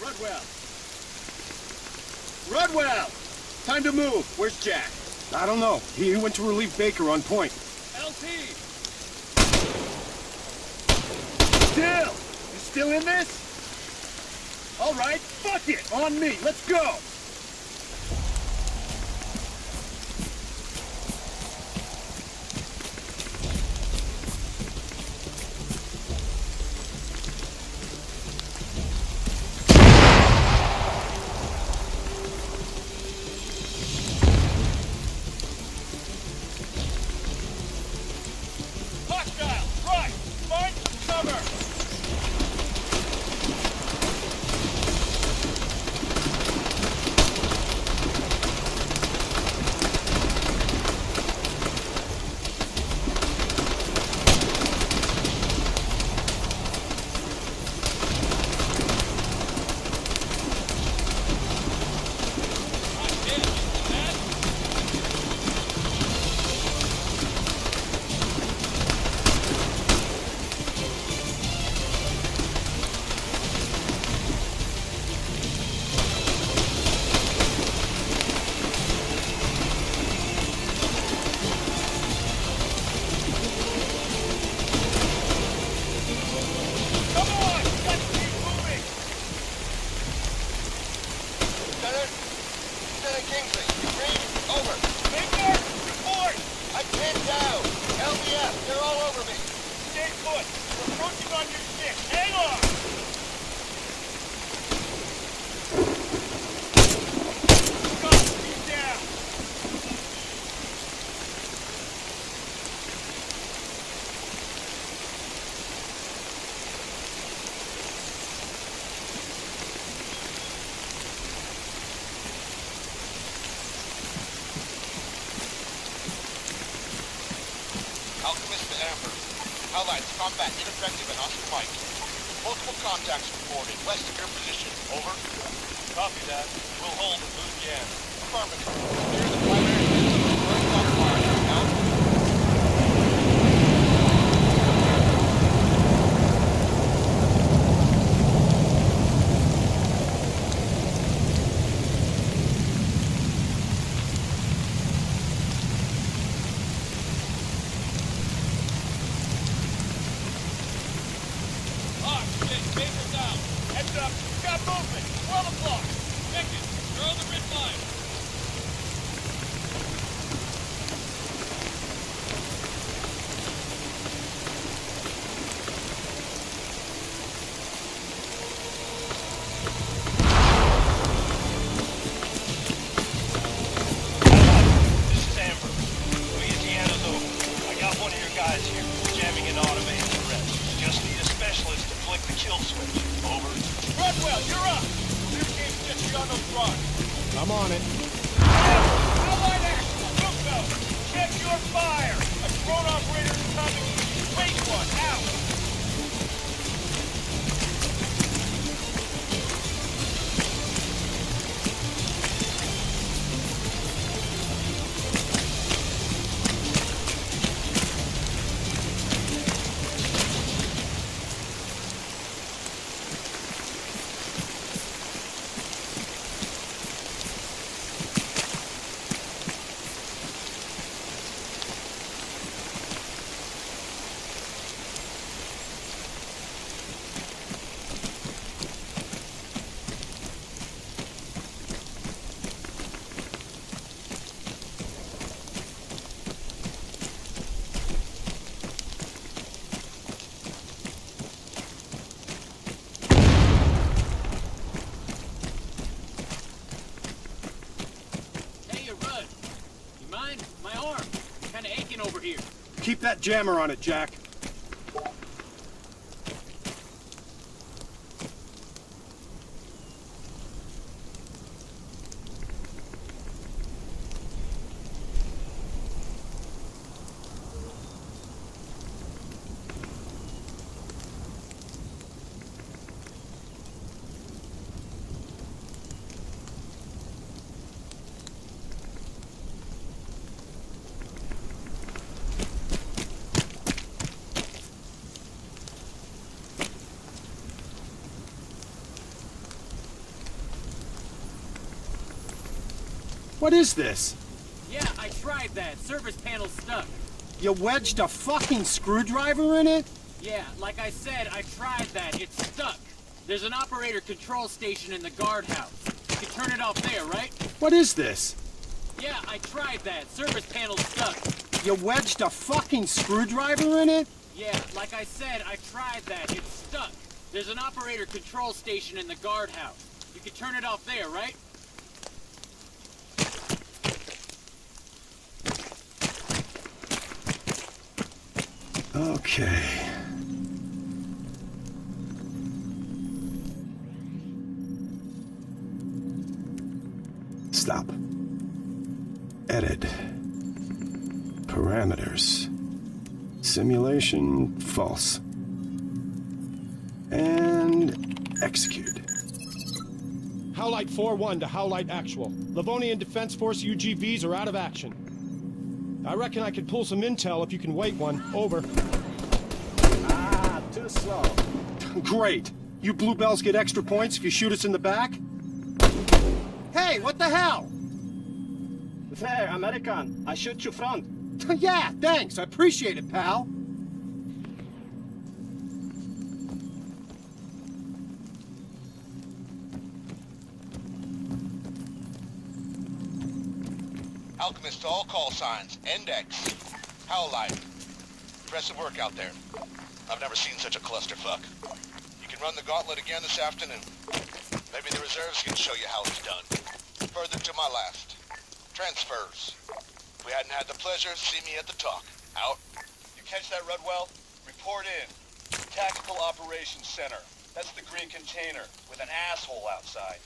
Rudwell! Rudwell! Time to move. Where's Jack? I don't know. He went to relieve Baker on point. LT! Still! You still in this? All right, fuck it! On me, let's go! Combat ineffective at Oscar Mike. Multiple contacts reported west of your position. Over. Copy that. We'll hold and move again. Affirmative. Clear the primary engines of the first fire. Out. I'm on it. Allied action! Russo! Check your fire! A drone operator's coming! Waste one! Out! Over here. Keep that jammer on it, Jack. What is this? Yeah, I tried that. Service panel's stuck. You wedged a fucking screwdriver in it? Yeah, like I said, I tried that. It's stuck. There's an operator control station in the guardhouse. You can turn it off there, right? What is this? Yeah, I tried that. Service panel's stuck. You wedged a fucking screwdriver in it? Yeah, like I said, I tried that. It's stuck. There's an operator control station in the guardhouse. You can turn it off there, right? Okay. Stop. Edit. Parameters. Simulation false. And execute. Howlite 4-1 to Howlite Actual. Livonian Defense Force UGVs are out of action. I reckon I could pull some intel if you can wait one. Over. Ah, too slow. Great. You bluebells get extra points if you shoot us in the back? Hey, what the hell? There, American. I shoot you front. Yeah, thanks. I appreciate it, pal. Alchemist to all call signs. Index. Howlite. Impressive work out there. I've never seen such a clusterfuck. You can run the gauntlet again this afternoon. Maybe the reserves can show you how it's done. Further to my last. Transfers. If we hadn't had the pleasure, see me at the talk. Out. You catch that, Rudwell? Report in. Tactical Operations Center. That's the green container with an asshole outside.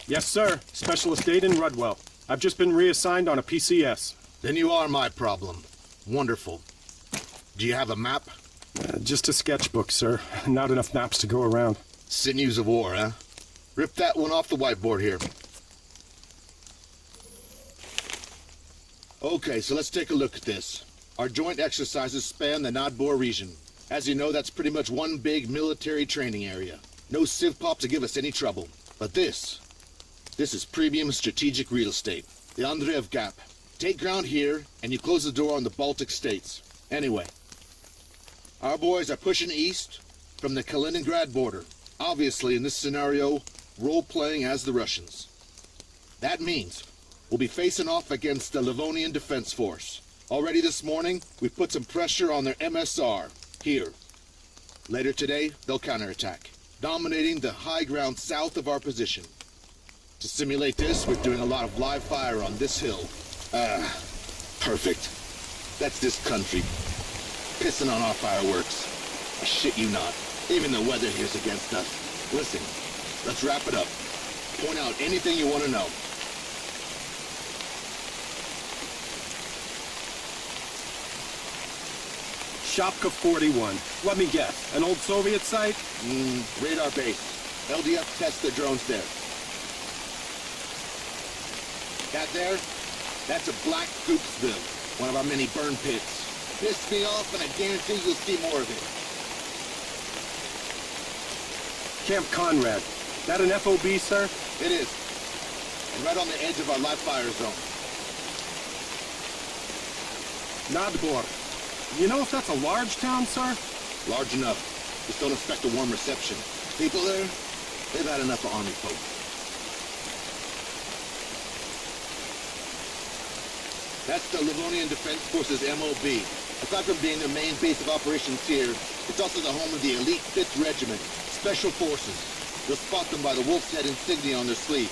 Yes, sir. Specialist Aiden Rudwell. I've just been reassigned on a PCS. Then you are my problem. Wonderful. Do you have a map? Just a sketchbook, sir. Not enough maps to go around. Sinews of war, huh? Rip that one off the whiteboard here. Okay, so let's take a look at this. Our joint exercises span the Nadbor region. As you know, that's pretty much one big military training area. No civ pop to give us any trouble. But this is premium strategic real estate. The Andreev Gap. Take ground here, and you close the door on the Baltic states. Anyway, our boys are pushing east from the Kaliningrad border. Obviously, in this scenario, role-playing as the Russians. That means we'll be facing off against the Livonian Defense Force. Already this morning, we've put some pressure on their MSR, here. Later today, they'll counterattack, dominating the high ground south of our position. To simulate this, we're doing a lot of live fire on this hill. Perfect. That's this country. Pissing on our fireworks. I shit you not. Even the weather here's against us. Listen, let's wrap it up. Point out anything you want to know. Shopka 41. Let me guess. An old Soviet site? Radar base. LDF tests their drones there. That there? That's a black Goopsville, one of our many burn pits. Pissed me off, and I guarantee you'll see more of it. Camp Conrad. That an FOB, sir? It is. And right on the edge of our live fire zone. Nadbor. You know if that's a large town, sir? Large enough. Just don't expect a warm reception. People there, they've had enough of army folk. That's the Livonian Defense Force's MOB. Aside from being their main base of operations here, it's also the home of the elite 5th Regiment, Special Forces. You'll spot them by the wolf's head insignia on their sleeves.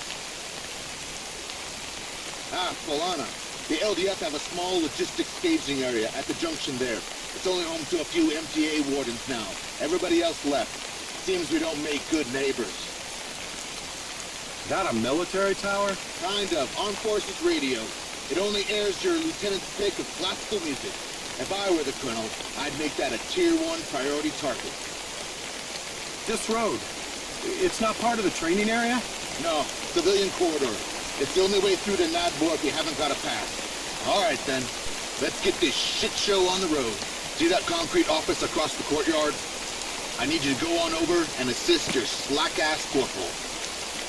Ah, Polana. The LDF have a small logistics staging area at the junction there. It's only home to a few MTA wardens now. Everybody else left. Seems we don't make good neighbors. That a military tower? Kind of. Armed Forces Radio. It only airs your lieutenant's pick of classical music. If I were the colonel, I'd make that a Tier 1 priority target. This road, it's not part of the training area? No, civilian corridor. It's the only way through to Nadbor if you haven't got a pass. All right, then. Let's get this shit show on the road. See that concrete office across the courtyard? I need you to go on over and assist your slack-ass corporal.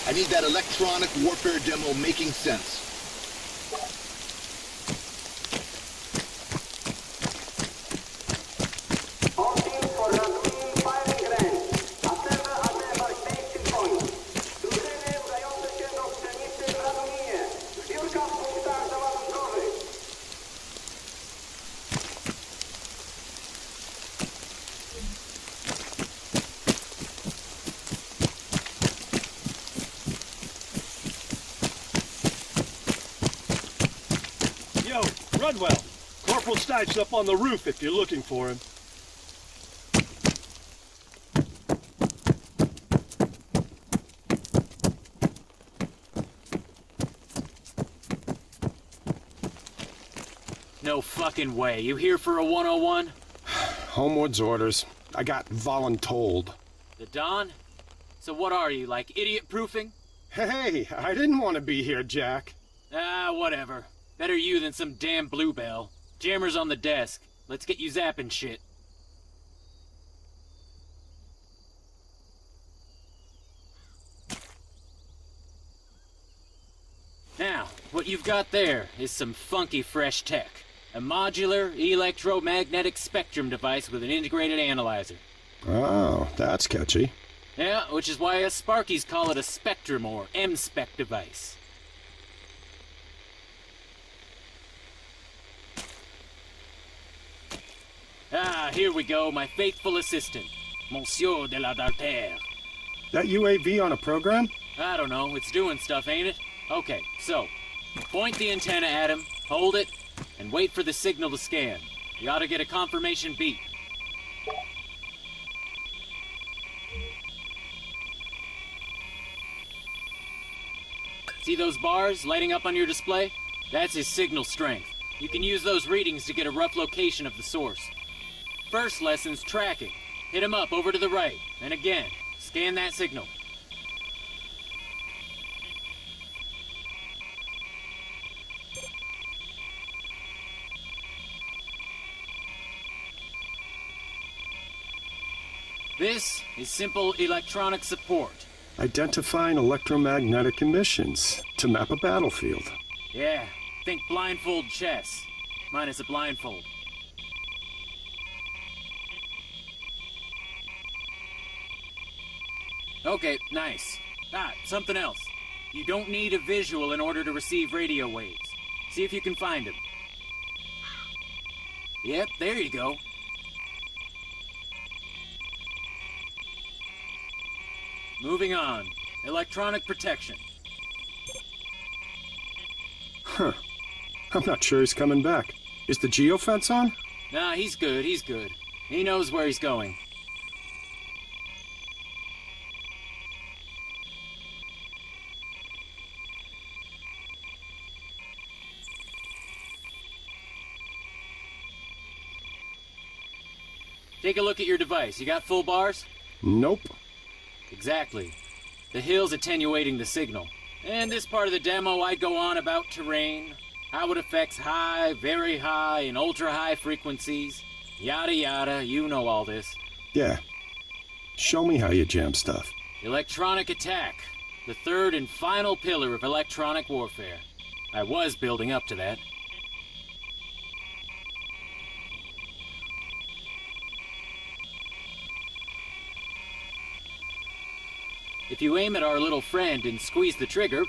I need that electronic warfare demo making sense. All teams for Rugby firing range. Observer at the embarkation point. Drużyny udające się do pszenicy w Radominie. Zbiórka w punktach załadunkowych. Yo, Rudwell. Corporal Stipe's up on the roof if you're looking for him. No fucking way. You here for a 101? Homeward's orders. I got voluntold. The Don? So what are you, like idiot-proofing? Hey, I didn't want to be here, Jack. Ah, whatever. Better you than some damn bluebell. Jammer's on the desk. Let's get you zapping shit. Now, what you've got there is some funky fresh tech. A modular electromagnetic spectrum device with an integrated analyzer. Oh, that's catchy. Yeah, which is why us Sparkies call it a spectrum or M-spec device. Ah, here we go, my faithful assistant, Monsieur de la Dartere. That UAV on a program? I don't know, it's doing stuff, ain't it? Okay, so, point the antenna at him, hold it, and wait for the signal to scan. You ought to get a confirmation beep. See those bars lighting up on your display? That's his signal strength. You can use those readings to get a rough location of the source. First lesson's tracking. Hit him up over to the right, and again, scan that signal. This is simple electronic support. Identifying electromagnetic emissions to map a battlefield. Yeah, think blindfold chess. Minus a blindfold. Okay, nice. Ah, something else. You don't need a visual in order to receive radio waves. See if you can find them. Yep, there you go. Moving on. Electronic protection. Huh. I'm not sure he's coming back. Is the geofence on? Nah, he's good, he's good. He knows where he's going. Take a look at your device. You got full bars? Nope. Exactly. The hill's attenuating the signal. In this part of the demo, I go on about terrain, how it affects high, very high, and ultra-high frequencies. Yada yada, you know all this. Yeah. Show me how you jam stuff. Electronic attack. The third and final pillar of electronic warfare. I was building up to that. If you aim at our little friend and squeeze the trigger...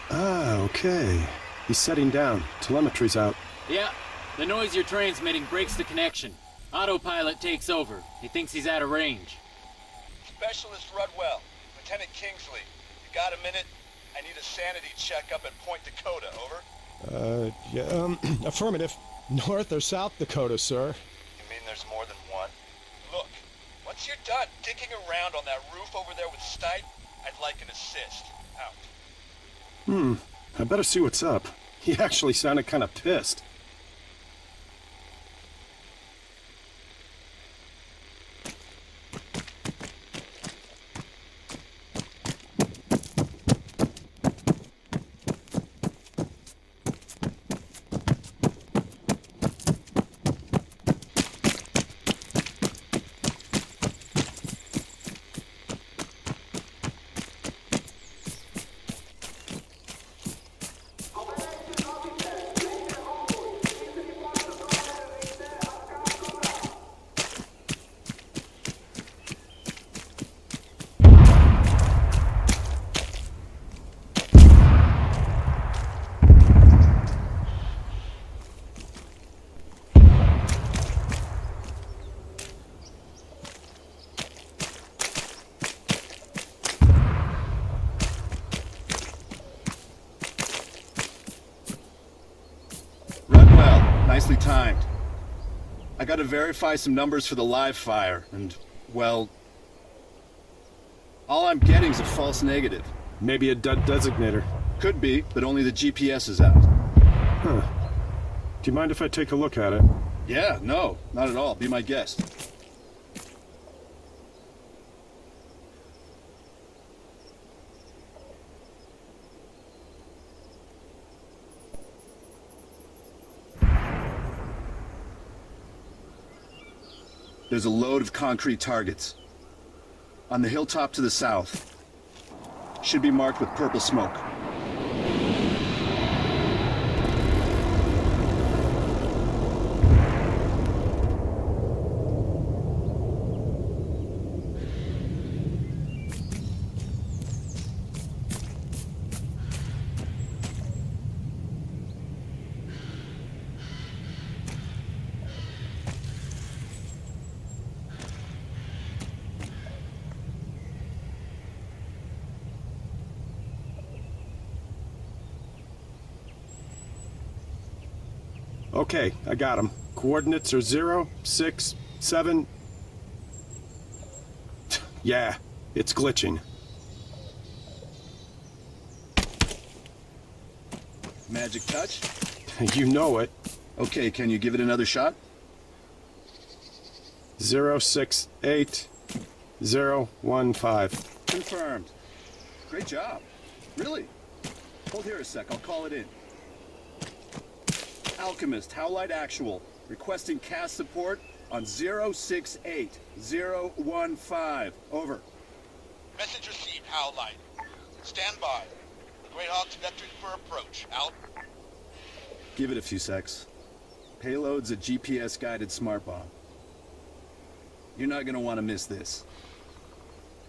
Ah, okay. He's setting down. Telemetry's out. Yeah, the noise you're transmitting breaks the connection. Autopilot takes over. He thinks he's out of range. Specialist Rudwell, Lieutenant Kingsley. You got a minute? I need a sanity check up at Point Dakota, over. Yeah, affirmative. North or South Dakota, sir? You mean there's more than one? Look, once you're done digging around on that roof over there with Stipe, I'd like an assist. Out. I better see what's up. He actually sounded kind of pissed. Nicely timed. I gotta verify some numbers for the live fire, and, well... all I'm getting's a false negative. Maybe a dud designator. Could be, but only the GPS is out. Huh. Do you mind if I take a look at it? Yeah, no, not at all. Be my guest. There's a load of concrete targets. On the hilltop to the south. Should be marked with purple smoke. Okay, I got him. Coordinates are 0, 6, 7... Yeah, it's glitching. Magic touch? You know it. Okay, can you give it another shot? 068 015. Confirmed. Great job. Really? Hold here a sec, I'll call it in. Alchemist, Howlite Actual, requesting cast support on 068 015. Over. Message received, Howlite. Stand by. Greyhawk's vectored for approach. Out. Give it a few secs. Payload's a GPS-guided smart bomb. You're not gonna want to miss this.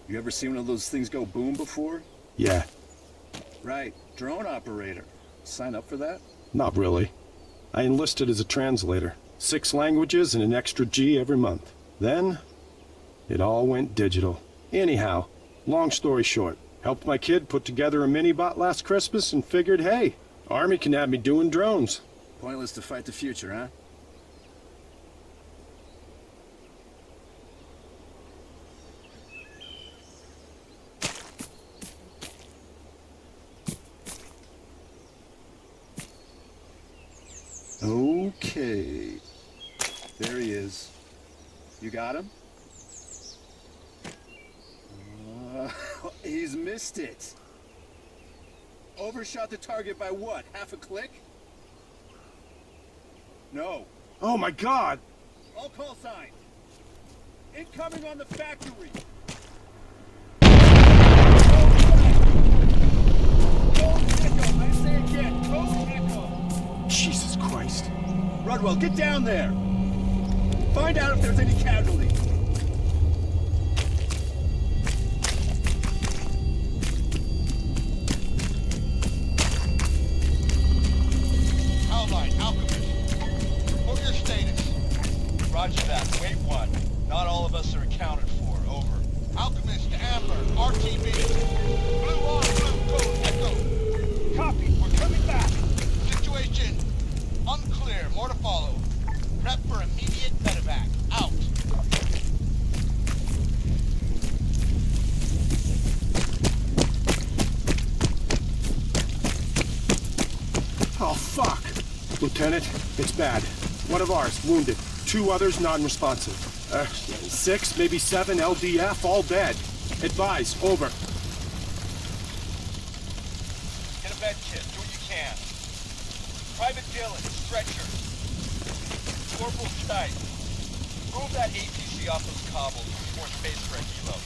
You ever seen one of those things go boom before? Yeah, Right, drone operator. Sign up for that? not really. I enlisted as a translator. 6 languages and an extra G every month. Then, it all went digital. Anyhow, long story short, helped my kid put together a mini-bot last Christmas and figured, hey, Army can have me doing drones. Pointless to fight the future, huh? Okay. There he is. You got him? He's missed it. Overshot the target by what? Half a click? No. Oh my god! All call signs. Incoming on the factory. Code Echo. I say again. Code Echo. Jesus Christ. Rudwell, get down there. Find out if there's any casualties. Howlite, Alchemist. Report your status. Roger that. Wait 1. Not all of us are accounted for. Over. Alchemist to Amber. RTB. Blue on blue. Code Echo. Copy. We're coming back. Situation unclear. More to follow. Oh, fuck! Lieutenant, it's bad. One of ours, wounded. 2 others, non-responsive. 6, maybe 7 LDF, all dead. Advise, over. Get a med kit. Do what you can. Private Dillon, stretcher. Corporal Stipe. Move that APC off those cobbles. More space for a helo.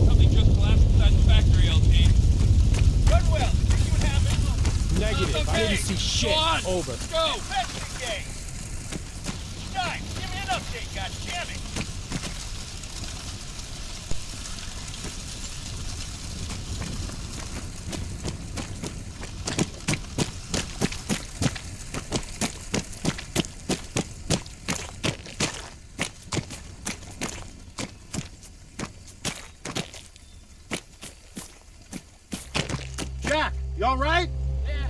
Something just collapsed inside the factory, LT. Run well. See what happens. Negative. I didn't see shit. Go on. Over. Go. Investigate. Stipe, give me an update, goddammit. Jack, you all right? Yeah,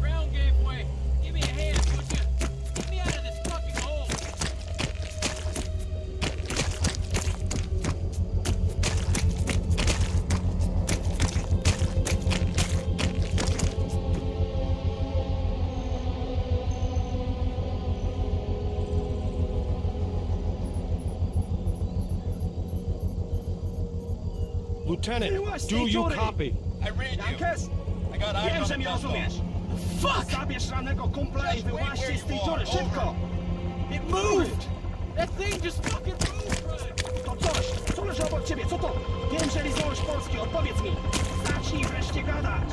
ground gave way. Give me a hand, would you? Get me out of this fucking hole. Lieutenant, do you copy? I read you. I got eyes Wiem, on że the mnie console. rozumiesz. Fuck! Zabierz rannego kumpla i wyłaźcie z tej dziury, szybko! It moved! That thing just fucking moved, right? To coś! Co leży obok ciebie? Co to? Wiem, że liznąłeś polski, odpowiedz mi! Zacznij wreszcie gadać!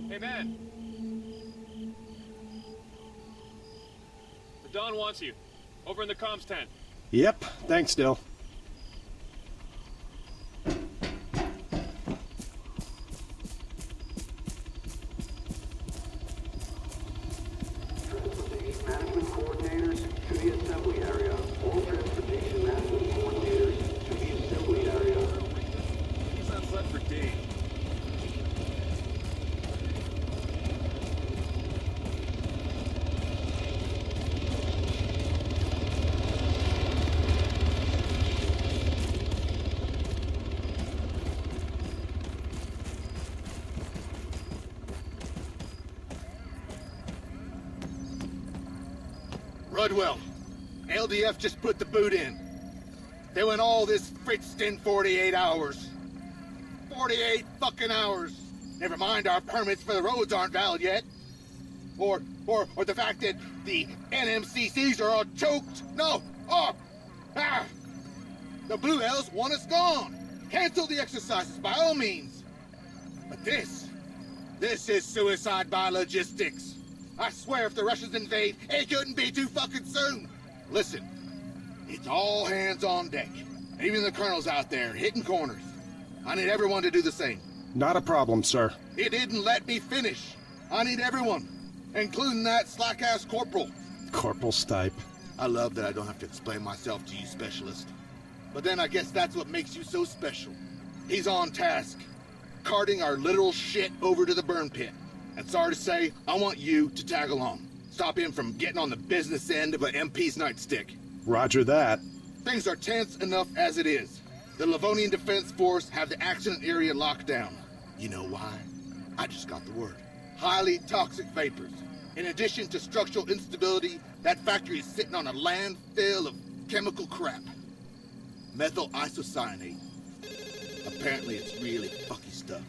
Hey, man. The Don wants you. Over in the comms tent. Yep, thanks, Dill. Transportation management coordinators to the assembly area. All transportation management coordinators to the assembly area. He's on foot for days. Rudwell, LDF just put the boot in. They went all this fritzed in 48 hours. 48 fucking hours. Never mind our permits for the roads aren't valid yet. Or the fact that the NMCCs are all choked. No, the Blue Hells want us gone. Cancel the exercises by all means. But this is suicide by logistics. I swear if the Russians invade, it couldn't be too fucking soon. Listen, it's all hands on deck. Even the colonel's out there, hitting corners. I need everyone to do the same. Not a problem, sir. It didn't let me finish. I need everyone, including that slack-ass corporal. Corporal Stipe. I love that I don't have to explain myself to you, specialist. But then I guess that's what makes you so special. He's on task, carting our literal shit over to the burn pit. And sorry to say, I want you to tag along. Stop him from getting on the business end of an MP's nightstick. Roger that. Things are tense enough as it is. The Livonian Defense Force have the accident area locked down. You know why? I just got the word. Highly toxic vapors. In addition to structural instability, that factory is sitting on a landfill of chemical crap. Methyl isocyanate. Apparently it's really fucky stuff.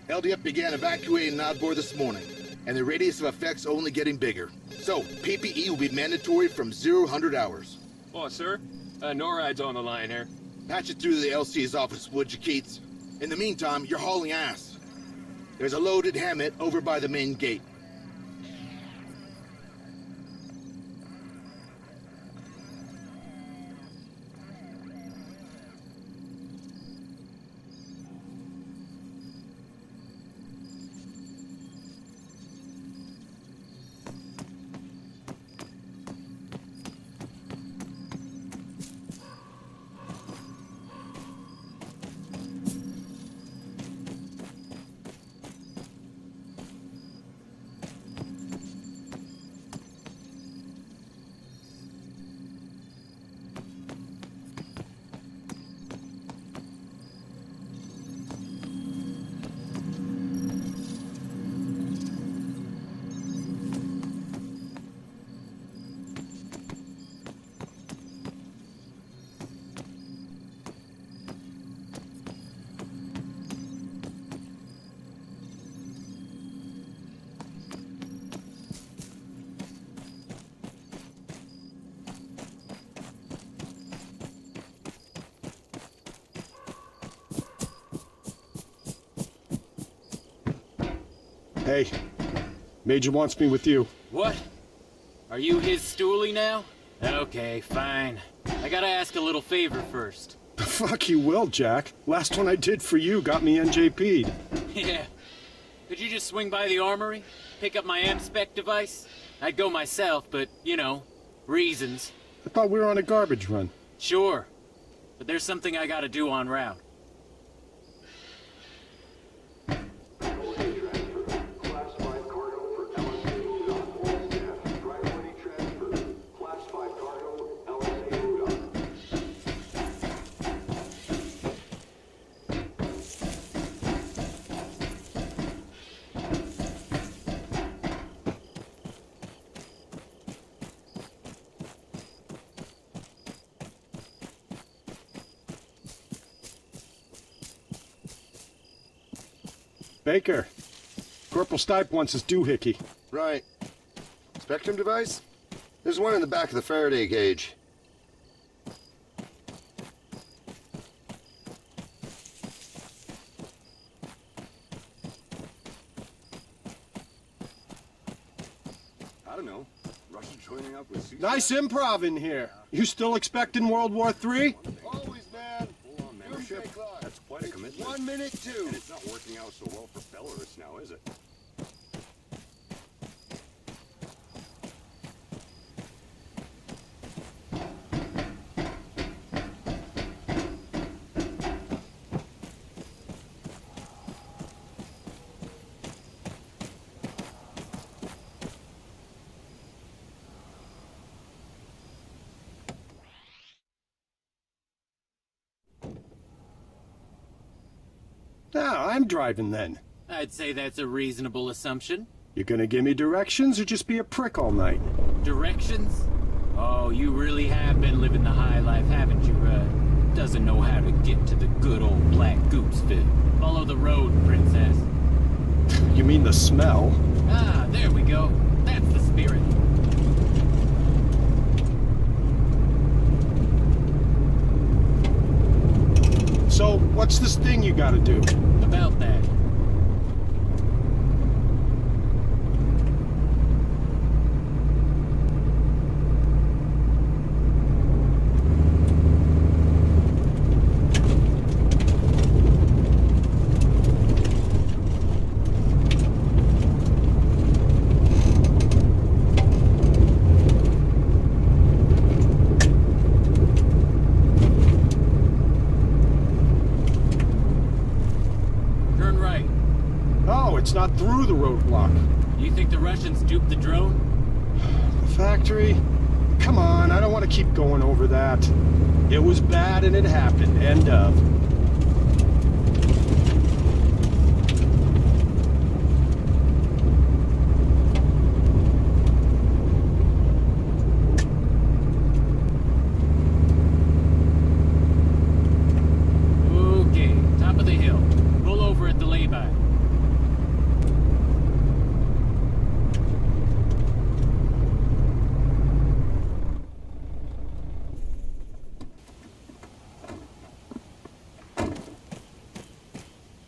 LDF began evacuating Nodbor this morning, and the radius of effect's only getting bigger. So, PPE will be mandatory from 0 to 100 hours. Oh, sir. NORAD's on the line here. Patch it through to the LC's office, would you, Keats? In the meantime, you're hauling ass. There's a loaded Hammett over by the main gate. Hey, Major wants me with you. What? Are you his stoolie now? Okay, fine. I gotta ask a little favor first. The fuck you will, Jack. Last one I did for you got me NJP'd. Yeah. Could you just swing by the armory? Pick up my M-Spec device? I'd go myself, but, you know, reasons. I thought we were on a garbage run. Sure. But there's something I gotta do en route. Classified cargo for LSA Southport staff. Drive-ready transfer. Classified cargo, LSA Rudolph. Baker, Corporal Stipe wants his doohickey. Right. Spectrum device? There's one in the back of the Faraday cage. I don't know. Russia joining up with... Nice improv in here. You still expecting World War III? Always, man. Full on membership? That's quite a commitment. 1 minute, too. And it's not working out so well for Belarus now, is it? Now, I'm driving then. I'd say that's a reasonable assumption. You gonna give me directions or just be a prick all night? Directions? Oh, you really have been living the high life, haven't you, doesn't know how to get to the good old Black Gooseville. Follow the road, princess. You mean the smell? Ah, there we go. That's the spirit. So, what's this thing you gotta do? About that. Turn right. Oh, it's not through the roadblock. You think the Russians duped the drone? The factory? Come on, I don't want to keep going over that. It was bad and it happened. End of.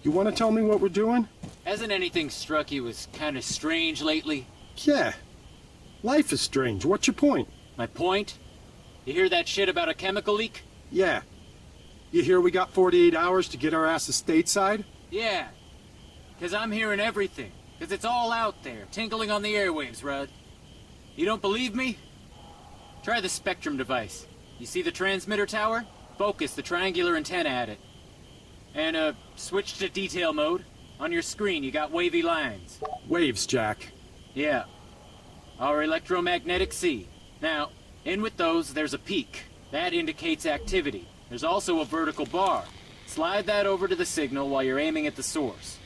You want to tell me what we're doing? Hasn't anything struck you as kind of strange lately? Yeah. Life is strange. What's your point? My point? You hear that shit about a chemical leak? Yeah. You hear we got 48 hours to get our asses stateside? Yeah. 'Cause I'm hearing everything. 'Cause it's all out there, tinkling on the airwaves, Rudd. You don't believe me? Try the Spectrum device. You see the transmitter tower? Focus the triangular antenna at it. And, switch to detail mode. On your screen, you got wavy lines. Waves, Jack. Yeah. Our electromagnetic sea. Now, in with those, there's a peak. That indicates activity. There's also a vertical bar. Slide that over to the signal while you're aiming at the source.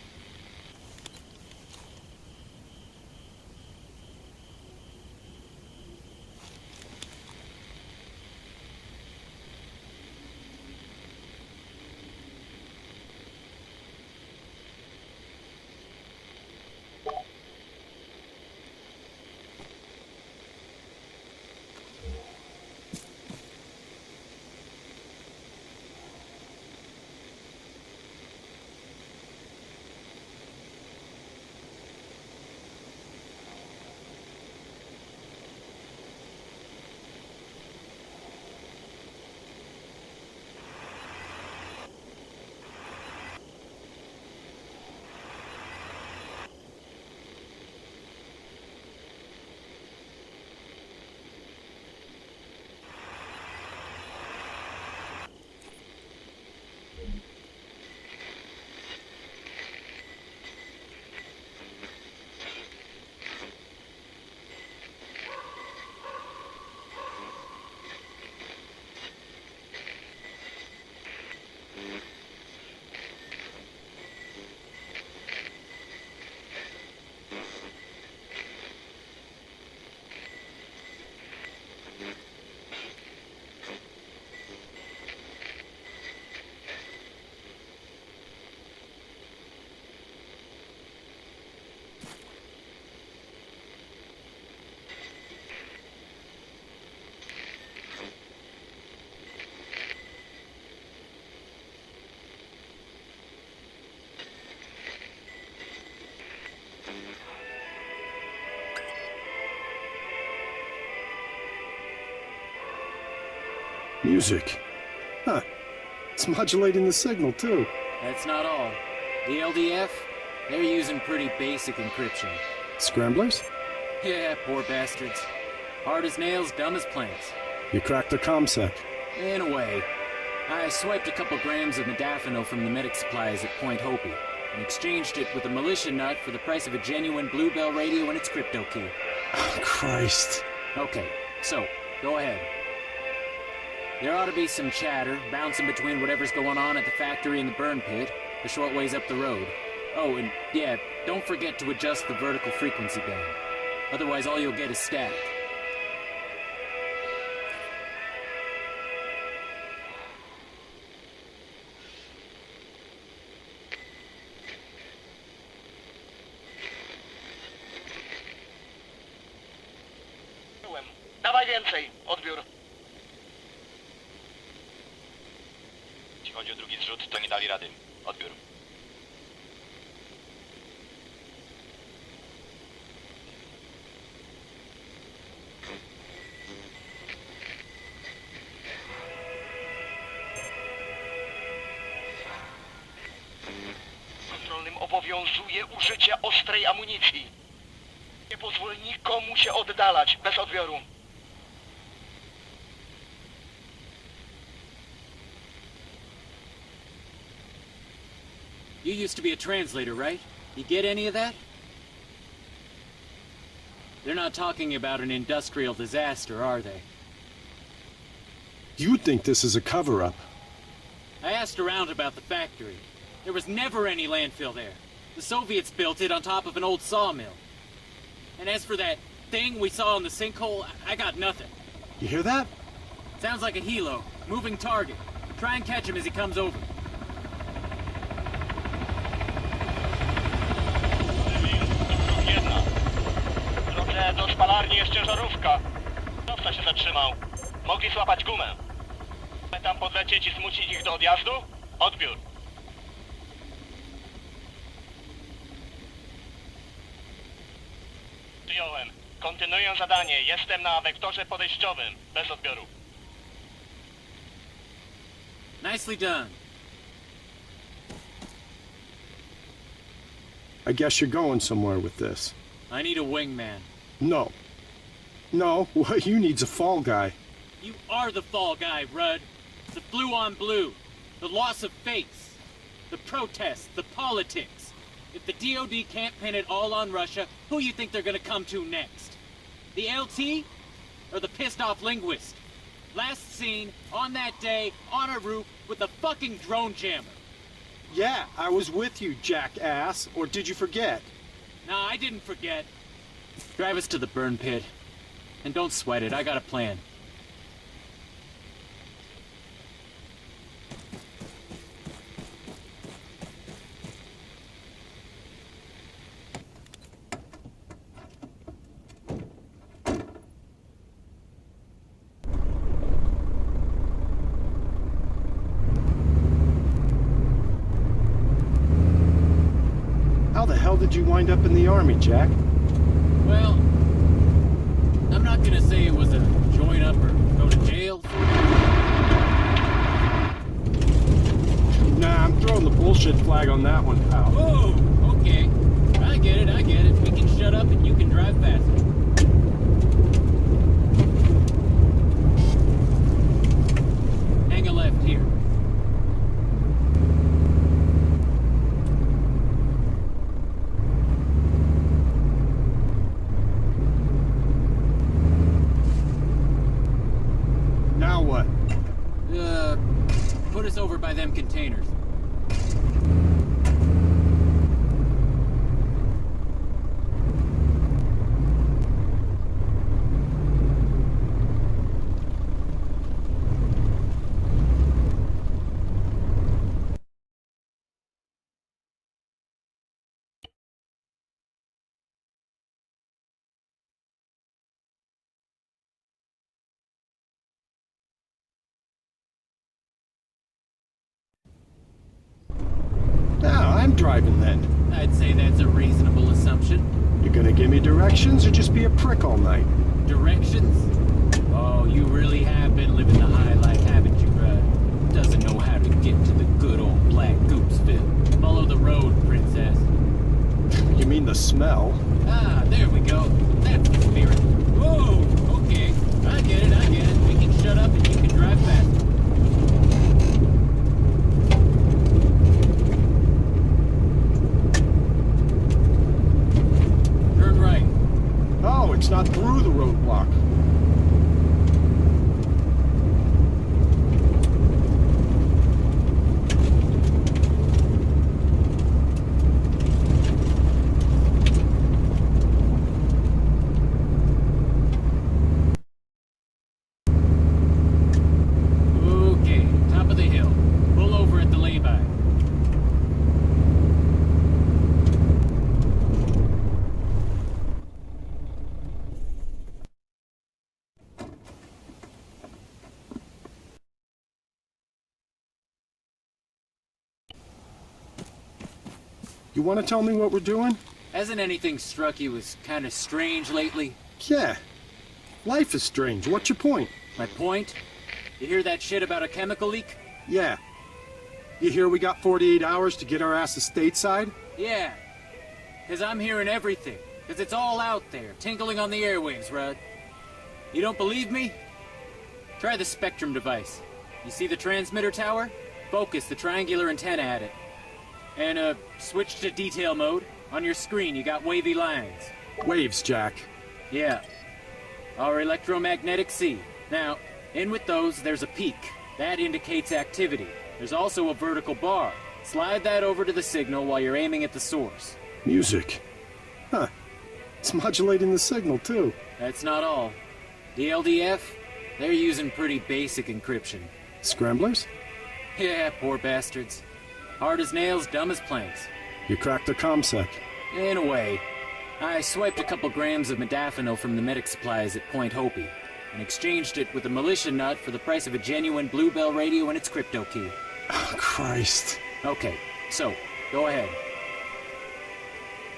Music. Huh. It's modulating the signal, too. That's not all. The LDF, they're using pretty basic encryption. Scramblers? Yeah, poor bastards. Hard as nails, dumb as plants. You cracked their comsec. In a way. I swiped a couple grams of modafinil from the medic supplies at Point Hopi and exchanged it with a militia nut for the price of a genuine Bluebell radio and its crypto key. Oh, Christ. Okay, so, go ahead. There ought to be some chatter, bouncing between whatever's going on at the factory and the burn pit, a short ways up the road. Oh, and yeah, don't forget to adjust the vertical frequency band. Otherwise all you'll get is static. Dawaj więcej. Odbiór. Jeśli chodzi o drugi zrzut, to nie dali rady. Odbiór. Kontrolnym obowiązuje użycie ostrej amunicji. Nie pozwól nikomu się oddalać bez odbioru. You used to be a translator, right? You get any of that? They're not talking about an industrial disaster, are they? You'd think this is a cover-up. I asked around about the factory. There was never any landfill there. The Soviets built it on top of an old sawmill. And as for that thing we saw in the sinkhole, I got nothing. You hear that? Sounds like a helo. Moving target. Try and catch him as he comes over. Jedna. W drodze do spalarni jest ciężarówka. Kierowca się zatrzymał. Mogli złapać gumę. Mamy tam podlecieć i zmusić ich do odjazdu? Odbiór. Przyjąłem. Kontynuuję zadanie. Jestem na wektorze podejściowym. Bez odbioru. Nicely done. I guess you're going somewhere with this. I need a wingman. No. No, what you need's a fall guy. You are the fall guy, Rudd. The blue on blue. The loss of face. The protests. The politics. If the DOD can't pin it all on Russia, who you think they're gonna come to next? The LT? Or the pissed off linguist? Last seen, on that day, on a roof, with a fucking drone jammer. Yeah, I was with you, jackass. Or did you forget? Nah, I didn't forget. Drive us to the burn pit. And don't sweat it, I got a plan. How the hell did you wind up in the army, Jack? Well, I'm not gonna say it was a join up or go to jail. Nah, I'm throwing the bullshit flag on that one, pal. Whoa, okay. I get it, I get it. We can shut up and you can drive faster. Hang a left here. Now what? Put us over by them containers. Now I'm driving then. I'd say that's a reasonable assumption. You gonna give me directions or just be a prick all night? Directions? Oh, you really have been living the high life, haven't you, Rudd? Doesn't know how to get to the good old Black Goopsville. Follow the road, princess. You mean the smell? Ah, there we go. That's the spirit. Whoa, okay. I get it, I get it. We can shut up and you can drive faster. Turn right. Oh, it's not through the roadblock. Okay, top of the hill. Pull over at the lay-by. You wanna tell me what we're doing? Hasn't anything struck you as kind of strange lately? Yeah. Life is strange. What's your point? My point? You hear that shit about a chemical leak? Yeah. You hear we got 48 hours to get our asses stateside? Yeah. 'Cause I'm hearing everything. 'Cause it's all out there, tinkling on the airwaves, Rudd. You don't believe me? Try the Spectrum device. You see the transmitter tower? Focus the triangular antenna at it. And, switch to detail mode. On your screen, you got wavy lines. Waves, Jack. Yeah. Our electromagnetic sea. Now, in with those, there's a peak. That indicates activity. There's also a vertical bar. Slide that over to the signal while you're aiming at the source. Music. Huh. It's modulating the signal, too. That's not all. The LDF, they're using pretty basic encryption. Scramblers? Yeah, poor bastards. Hard as nails, dumb as planks. You cracked the ComSec. In a way. I swiped a couple grams of modafinil from the medic supplies at Point Hopi and exchanged it with a militia nut for the price of a genuine Bluebell radio and its crypto key. Oh, Christ. Okay, so, go ahead.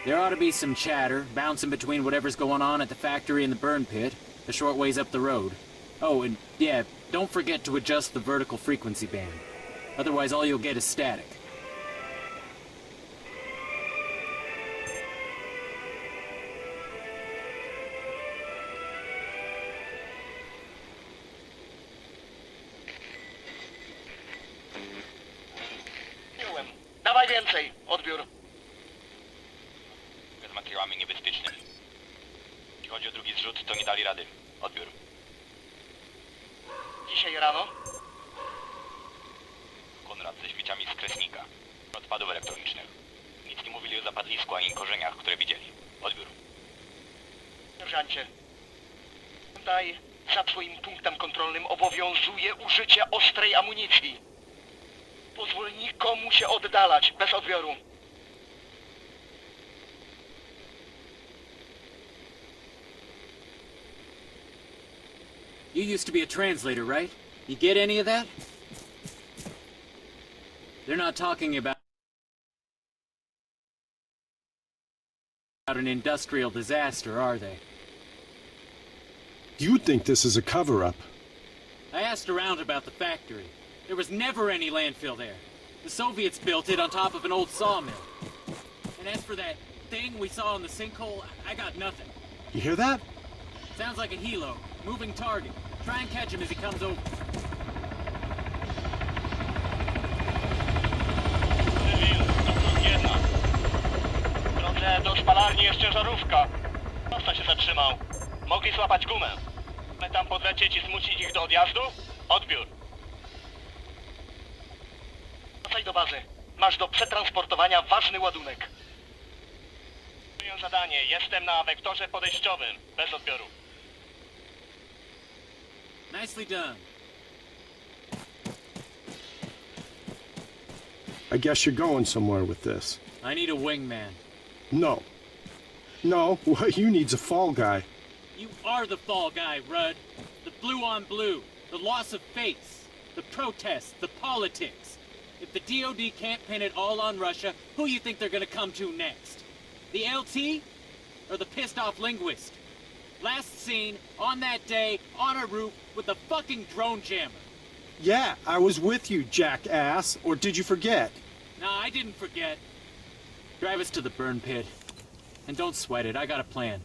There ought to be some chatter, bouncing between whatever's going on at the factory and the burn pit, a short ways up the road. Oh, and yeah, don't forget to adjust the vertical frequency band. Otherwise all you'll get is static. Dawaj więcej. Odbiór. Z materiałami niebezpiecznymi. Jeśli chodzi o drugi zrzut, to nie dali rady. Odbiór. Dzisiaj rano? Konrad ze śmieciami z Kresnika. Odpadów elektronicznych. Nic nie mówili o zapadlisku ani korzeniach, które widzieli. Odbiór. Sierżancie. Tutaj za twoim punktem kontrolnym obowiązuje użycie ostrej amunicji. Pozwól nikomu się oddalać bez odbioru. You used to be a translator, right? You get any of that? They're not talking about an industrial disaster, are they? You think this is a cover-up? I asked around about the factory. There was never any landfill there. The Soviets built it on top of an old sawmill. And as for that thing we saw in the sinkhole, I got nothing. You hear that? Sounds like a helo. Moving target. Try and catch him as he comes over. W drodze do spalarni jest ciężarówka. Kierowca się zatrzymał. Mogli złapać gumę. My tam podlecieć i zmusić ich do odjazdu? Odbiór. Wracaj do bazy. Masz do przetransportowania ważny ładunek. Wyjąłem zadanie. Jestem na wektorze podejściowym. Bez odbioru. Nicely done. I guess you're going somewhere with this. I need a wingman. No. No, what you need's a fall guy. You are the fall guy, Rudd. The blue on blue. The loss of face. The protests. The politics. If the DOD can't pin it all on Russia, who you think they're gonna come to next? The LT? Or the pissed off linguist? Last seen, on that day, on a roof, with a fucking drone jammer. Yeah, I was with you, jackass. Or did you forget? Nah, I didn't forget. Drive us to the burn pit. And don't sweat it, I got a plan.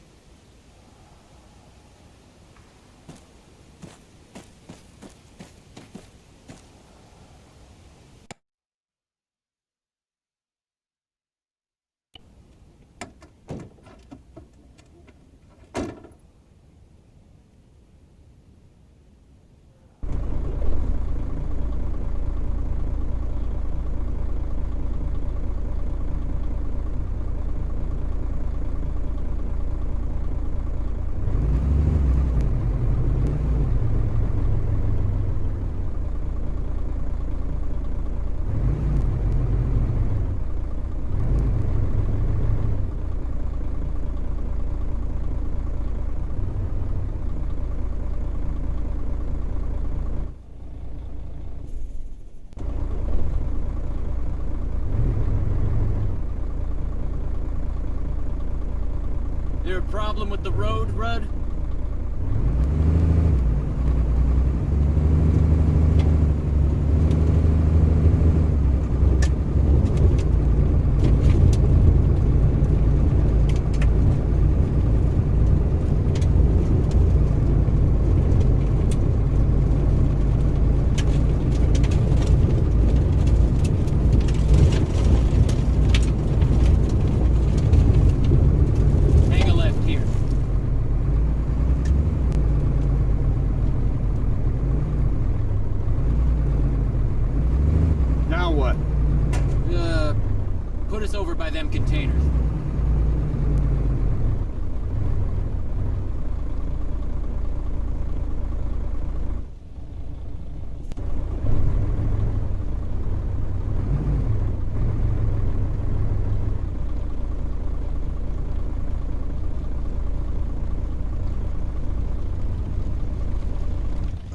There a problem with the road, Rudd? Hang a left here. Now what? Put us over by them containers.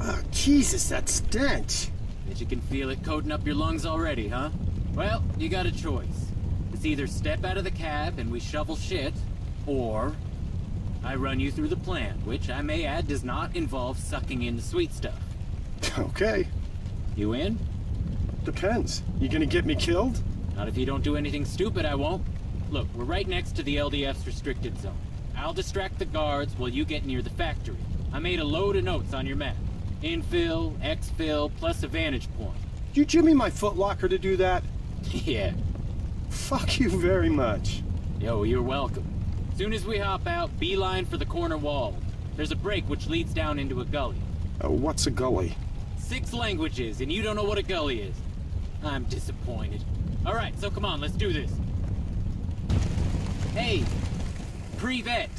Oh, Jesus, that stench. Bet you can feel it coating up your lungs already, huh? Well, you got a choice. It's either step out of the cab and we shovel shit, or I run you through the plan, which I may add does not involve sucking in the sweet stuff. Okay. You in? Depends. You gonna get me killed? Not if you don't do anything stupid, I won't. Look, we're right next to the LDF's restricted zone. I'll distract the guards while you get near the factory. I made a load of notes on your map. Infill, exfil, plus a vantage point. You Jimmy my footlocker to do that? Yeah. Fuck you very much. Yo, you're welcome. Soon as we hop out, beeline for the corner wall. There's a break which leads down into a gully. What's a gully? 6 languages, and you don't know what a gully is. I'm disappointed. All right, so come on, let's do this. Hey, Privet.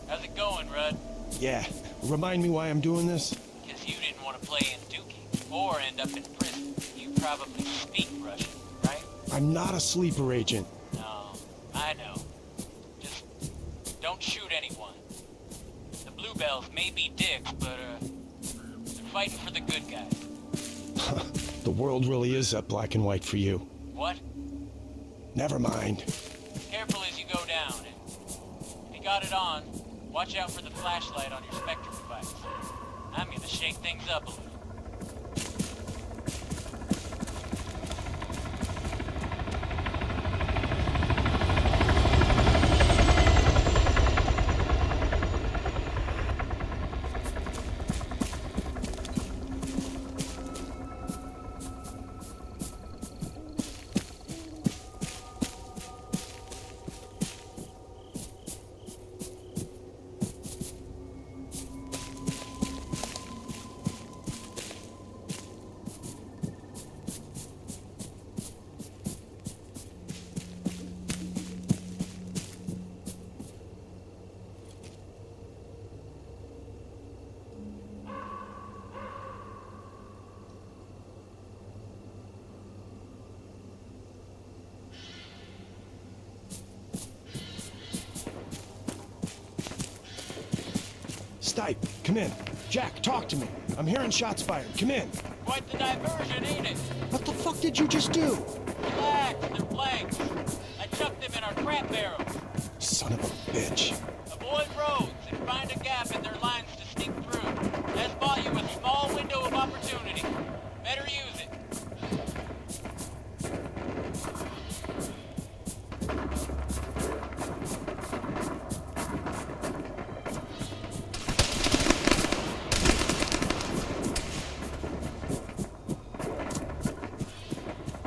How's it going, Rudd? Yeah. Remind me why I'm doing this? Because you didn't want to play in Dookie, or end up in prison. You probably speak Russian, right? I'm not a sleeper agent. No, I know. Just don't shoot anyone. The Bluebells may be dicks, but, they're fighting for the good guys. The world really is that black and white for you. What? Never mind. Careful as you go down, and if you got it on, watch out for the flashlight on your Spectre device. I'm gonna shake things up a little. Stipe, come in. Jack, talk to me. I'm hearing shots fired. Come in. Quite the diversion, ain't it? What the fuck did you just do? Relax, they're blanks. I chucked them in our crap barrels. Son of a bitch. Avoid roads and find a gap in their lines to sneak through. That's bought you a small window of opportunity. Better use it.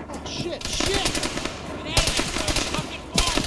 Oh, shit, shit! Get out of there, bud. Fucking forward.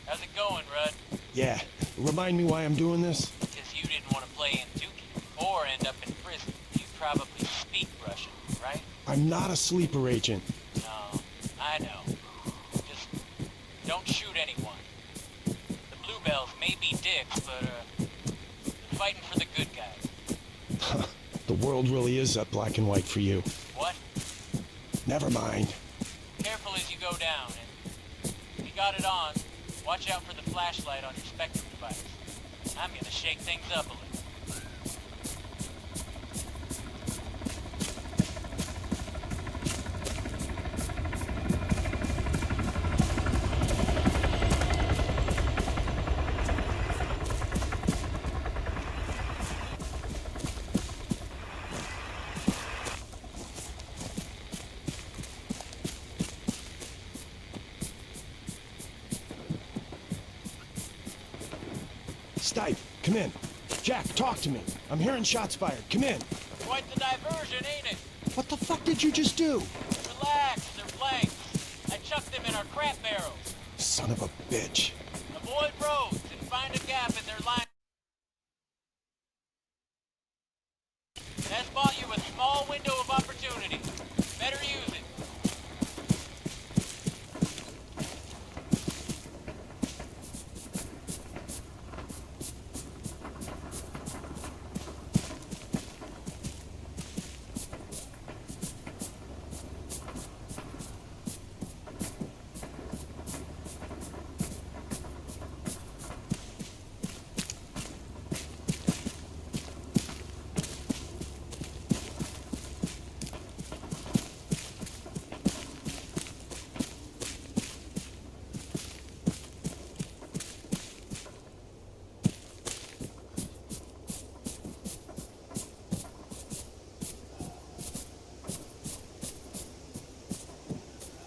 How's it going, Rudd? Yeah. Remind me why I'm doing this? Because you didn't want to play in Dookie, or end up in prison. You probably speak Russian, right? I'm not a sleeper agent. No, I know. Just don't shoot anyone. The Bluebells may be dicks, but, they're fighting for the good guys. The world really is that black and white for you. What? Never mind. Careful as you go down, and if you got it on, watch out for the flashlight on your Spectrum device. I'm gonna shake things up a little. Stipe, come in. Jack, talk to me. I'm hearing shots fired. Come in. Quite the diversion, ain't it? What the fuck did you just do? Relax, they're blanks. I chucked them in our crap barrels. Son of a bitch. Avoid roads and find a gap in their line. That's bought you a small window of opportunity. Better use it.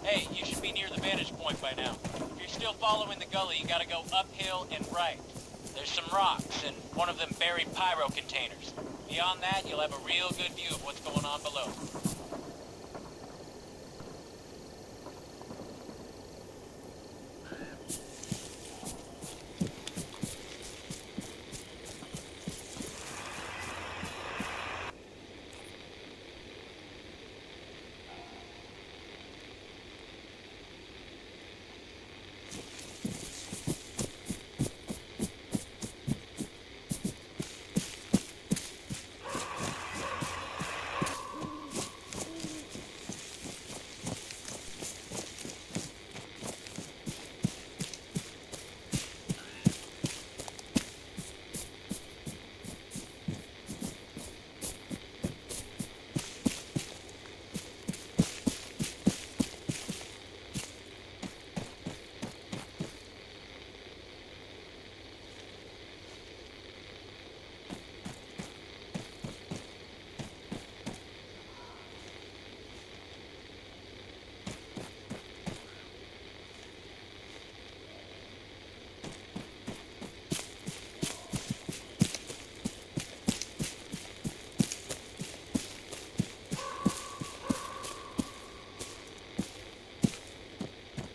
Hey, you should be near the vantage point by now. If you're still following the gully, you gotta go uphill and right. There's some rocks and one of them buried pyro containers. Beyond that, you'll have a real good view of what's going on below.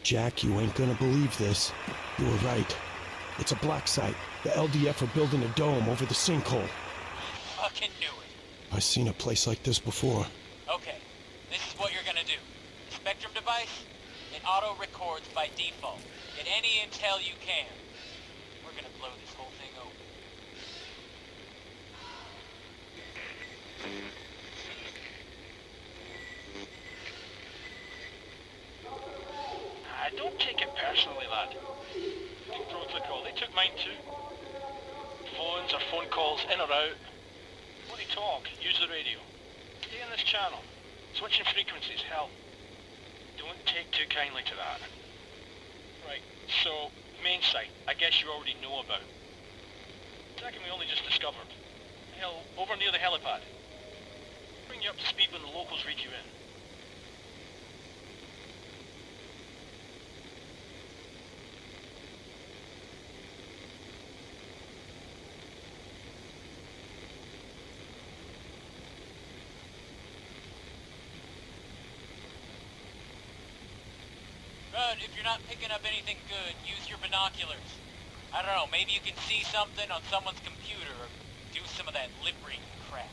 Jack, you ain't gonna believe this. You were right. It's a black site. The LDF are building a dome over the sinkhole. Fucking knew it. I've seen a place like this before. Okay, this is what you're gonna do. The Spectrum device, it auto-records by default. Get any intel you can. We're gonna blow this whole thing open. Don't take it personally, lad. Good protocol. They took mine too. Phones or phone calls in or out. Bloody talk. Use the radio. Stay on this channel. Switching frequencies, hell. Don't take too kindly to that. Right, so, main site, I guess you already know about. Second we only just discovered. Hell, over near the helipad. Bring you up to speed when the locals read you in. But if you're not picking up anything good, use your binoculars. I don't know, maybe you can see something on someone's computer or do some of that lip reading crap.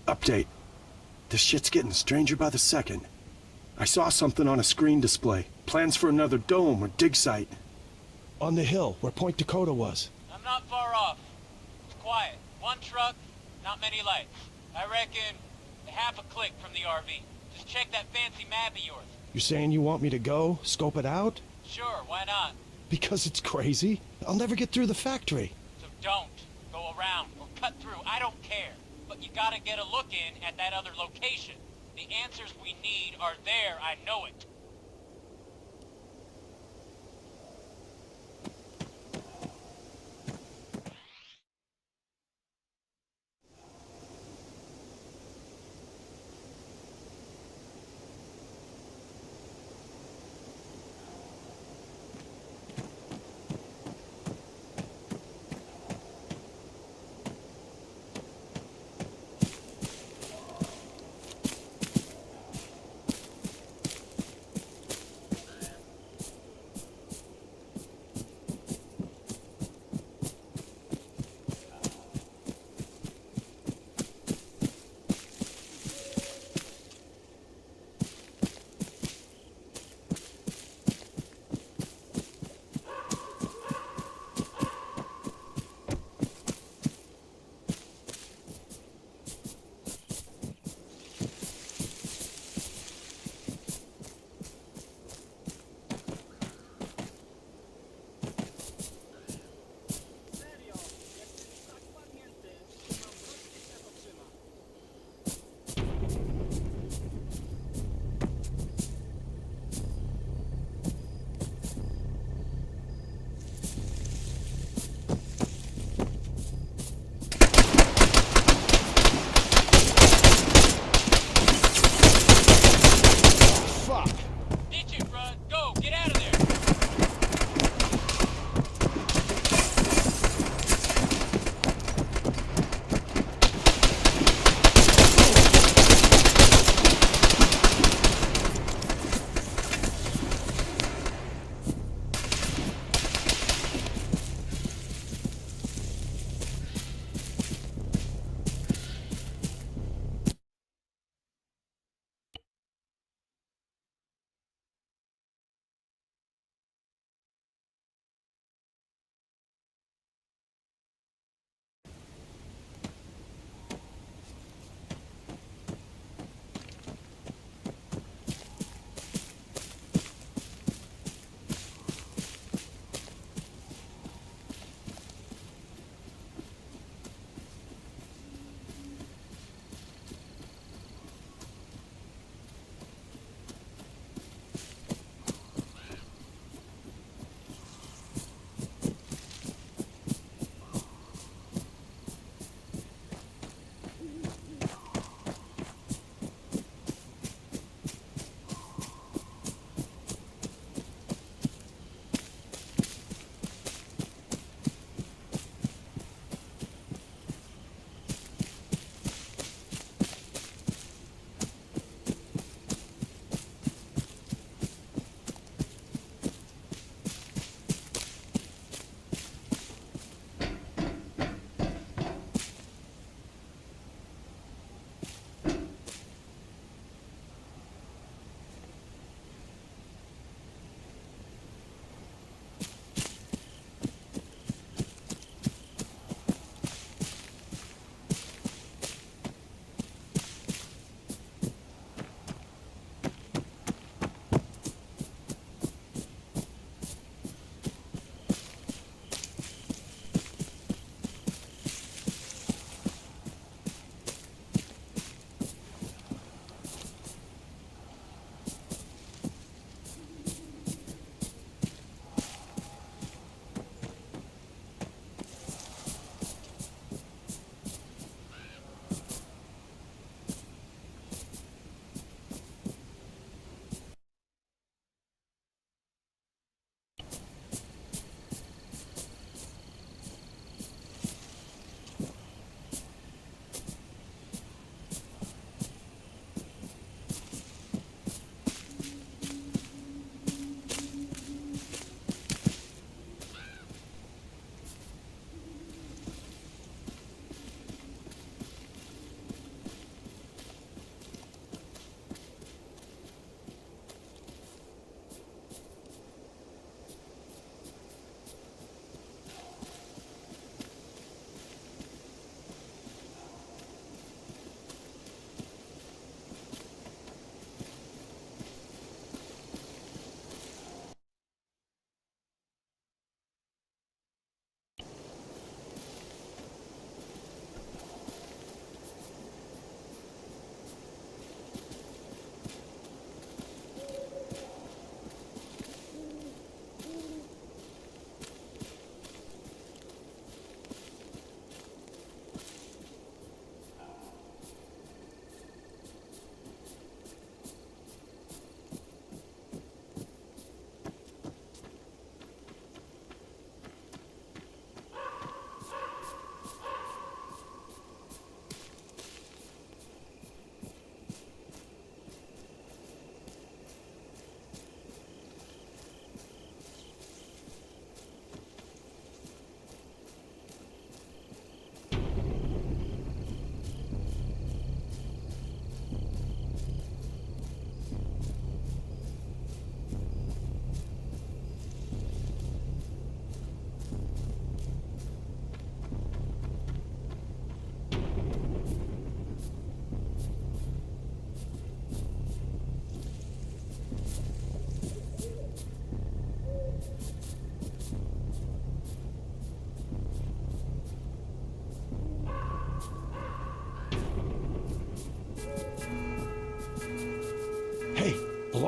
Update. This shit's getting stranger by the second. I saw something on a screen display. Plans for another dome or dig site. On the hill, where Point Dakota was. I'm not far off. It's quiet. One truck, not many lights. I reckon half a click from the RV. Just check that fancy map of yours. You saying you want me to go, scope it out? Sure, why not? Because it's crazy. I'll never get through the factory. So don't go around or cut through. I don't care. But you gotta get a look in at that other location. The answers we need are there, I know it.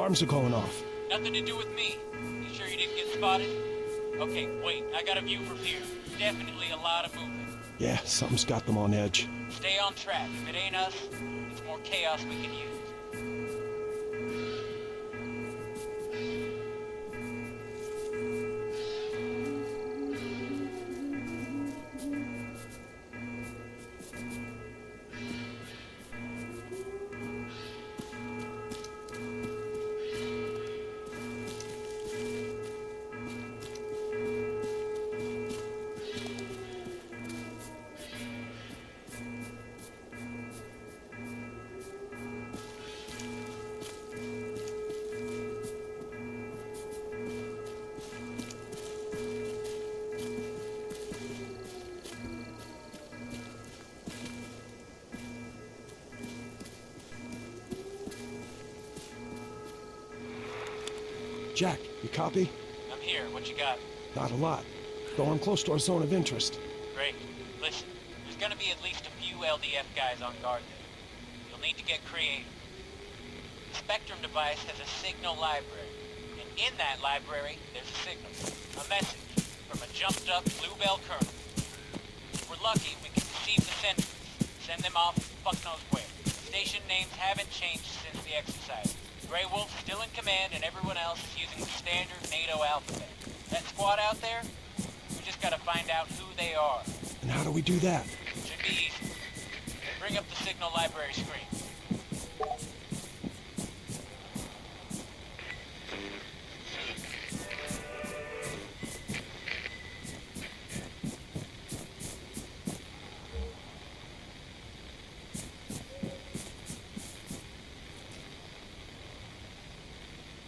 alarms are going off. Nothing to do with me. You sure you didn't get spotted? Okay, wait, I got a view from here. Definitely a lot of movement. Yeah, something's got them on edge. Stay on track. If it ain't us, it's more chaos we can use. Jack, you copy? I'm here. What you got? Not a lot. Though I'm close to our zone of interest. Great. Listen, there's gonna be at least a few LDF guys on guard there. You'll need to get creative. The Spectrum device has a signal library, and in that library, there's a signal. A message from a jumped-up Bluebell colonel. If we're lucky, we can deceive the sentries. Send them off fuck knows where. Station names haven't changed since the exercise. Grey Wolf's still in command, and everyone else is using the standard NATO alphabet. That squad out there, we just gotta find out who they are. And how do we do that? Should be easy. Bring up the signal library screen.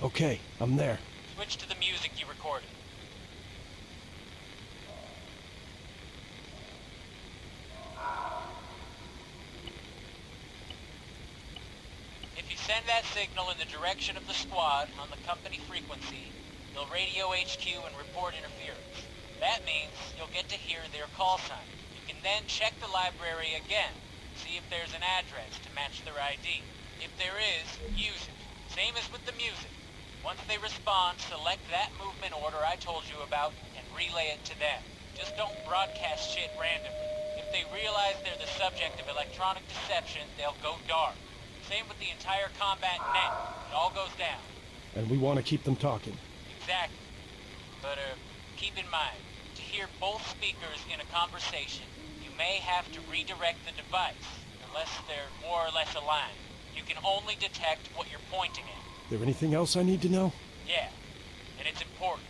Okay, I'm there. Switch to the music you recorded. If you send that signal in the direction of the squad on the company frequency, they'll radio HQ and report interference. That means you'll get to hear their call sign. You can then check the library again, see if there's an address to match their ID. If there is, use it. Same as with the music. Once they respond, select that movement order I told you about and relay it to them. Just don't broadcast shit randomly. If they realize they're the subject of electronic deception, they'll go dark. Same with the entire combat net. It all goes down. And we want to keep them talking. Exactly. But, keep in mind, to hear both speakers in a conversation, you may have to redirect the device, unless they're more or less aligned. You can only detect what you're pointing at. There anything else I need to know? Yeah, and it's important.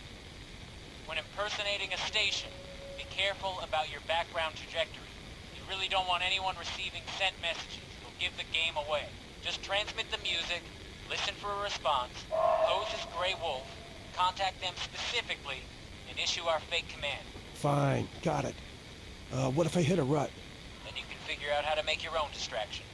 When impersonating a station, be careful about your background trajectory. You really don't want anyone receiving sent messages. It'll give the game away. Just transmit the music, listen for a response, pose as Grey Wolf, contact them specifically, and issue our fake command. Fine, got it. What if I hit a rut? Then you can figure out how to make your own distraction.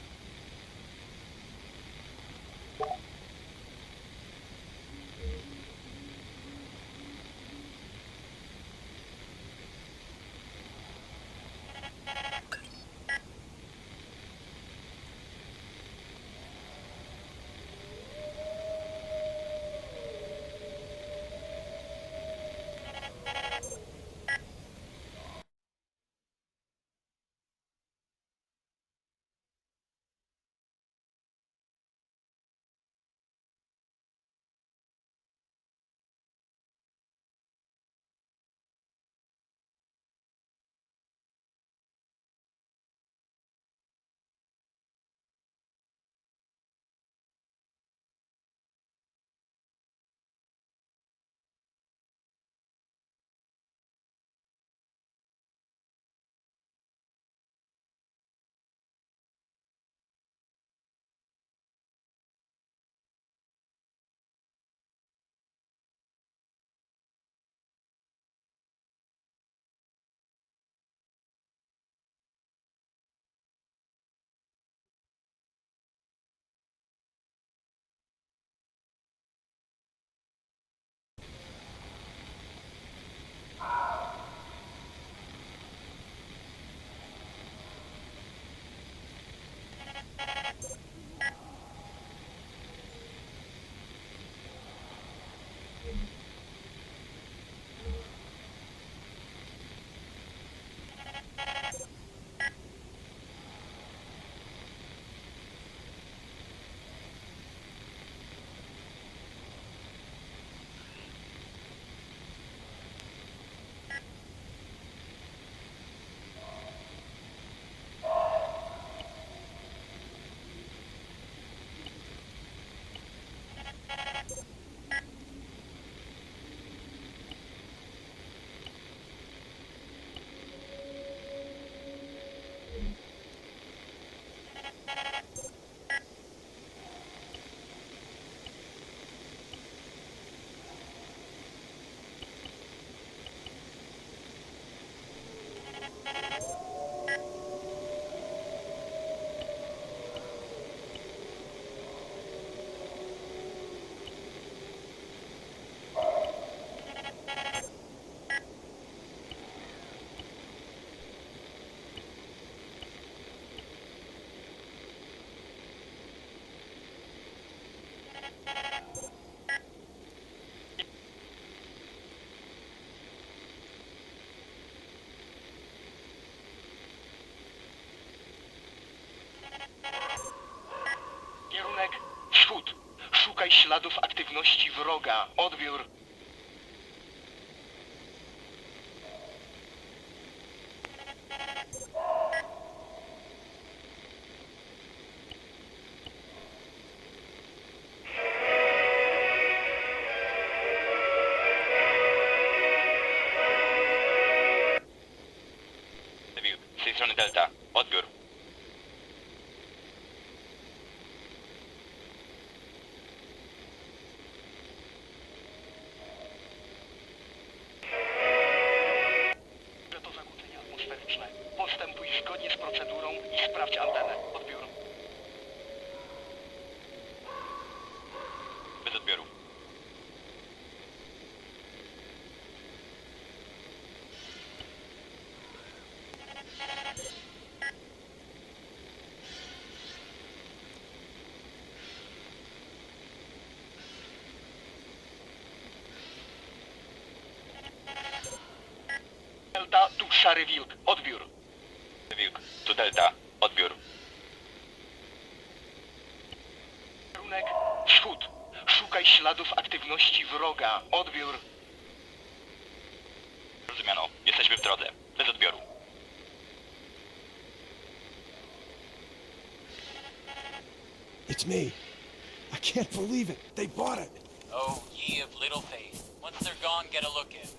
aktywności wroga. Odbiór. Z tej strony Delta. Odbiór. To zakłócenia atmosferyczne. Postępuj zgodnie z procedurą i sprawdź antenę. Odbiór. Bez odbioru. Delta, tu Szary Wilk. Odbiór. Wilk. Tu Delta. Odbiór. Kierunek wschód. Szukaj śladów aktywności wroga. Odbiór. Rozumiano. Jesteśmy w drodze. Bez odbioru. It's me. I can't believe it. They bought it. Oh, ye of little faith. Once they're gone, get a look in.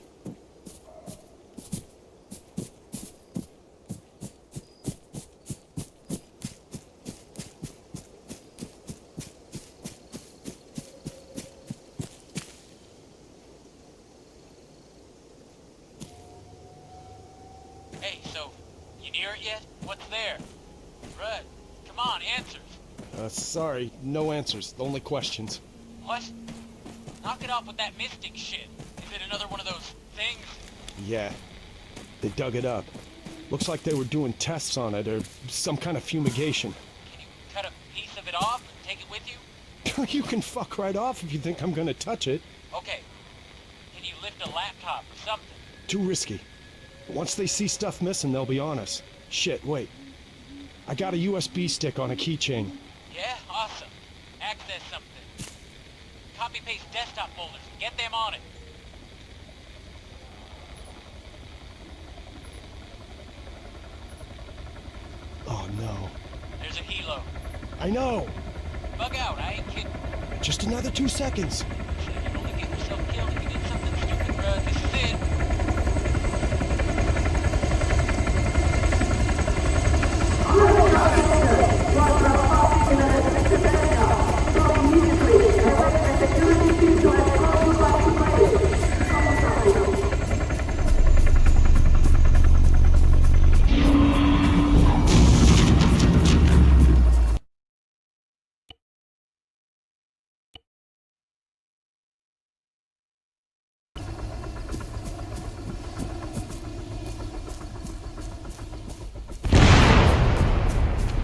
Hey, so, you near it yet? What's there? Red, come on, answers. Sorry, no answers. Only questions. What? Knock it off with that mystic shit. Is it another one of those things? Yeah. They dug it up. Looks like they were doing tests on it, or some kind of fumigation. Can you cut a piece of it off and take it with you? You can fuck right off if you think I'm gonna touch it. Okay. Can you lift a laptop or something? Too risky. Once they see stuff missing, they'll be on us. Shit, wait. I got a USB stick on a keychain. Yeah, awesome. Access something. Copy-paste desktop folders and get them on it. Oh no. There's a helo. I know! Bug out, I ain't kidding. Just another 2 seconds. You can only get yourself killed if you did something stupid, bruh. This is it.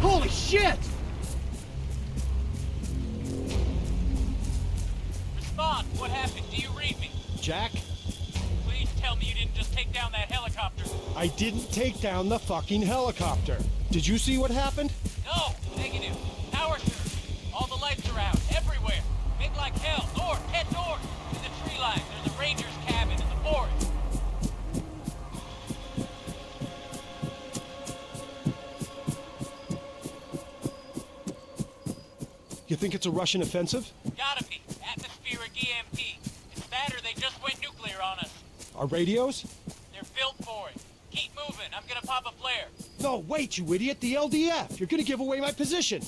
Holy shit! Respond. What happened? Do you read me? Jack, Please tell me you didn't just take down that helicopter. I didn't take down the fucking helicopter. Did you see what happened? No, negative. Power surge. All the lights are out. Everywhere. Big like hell. North. Head north. In the tree line, there's a ranger's cabin in the forest. You think it's a Russian offensive? Gotta be. Atmospheric EMP. It's that or they just went nuclear on us. Our radios? They're built for it. Keep moving. I'm gonna pop a flare. No, wait, you idiot. The LDF. You're gonna give away my position.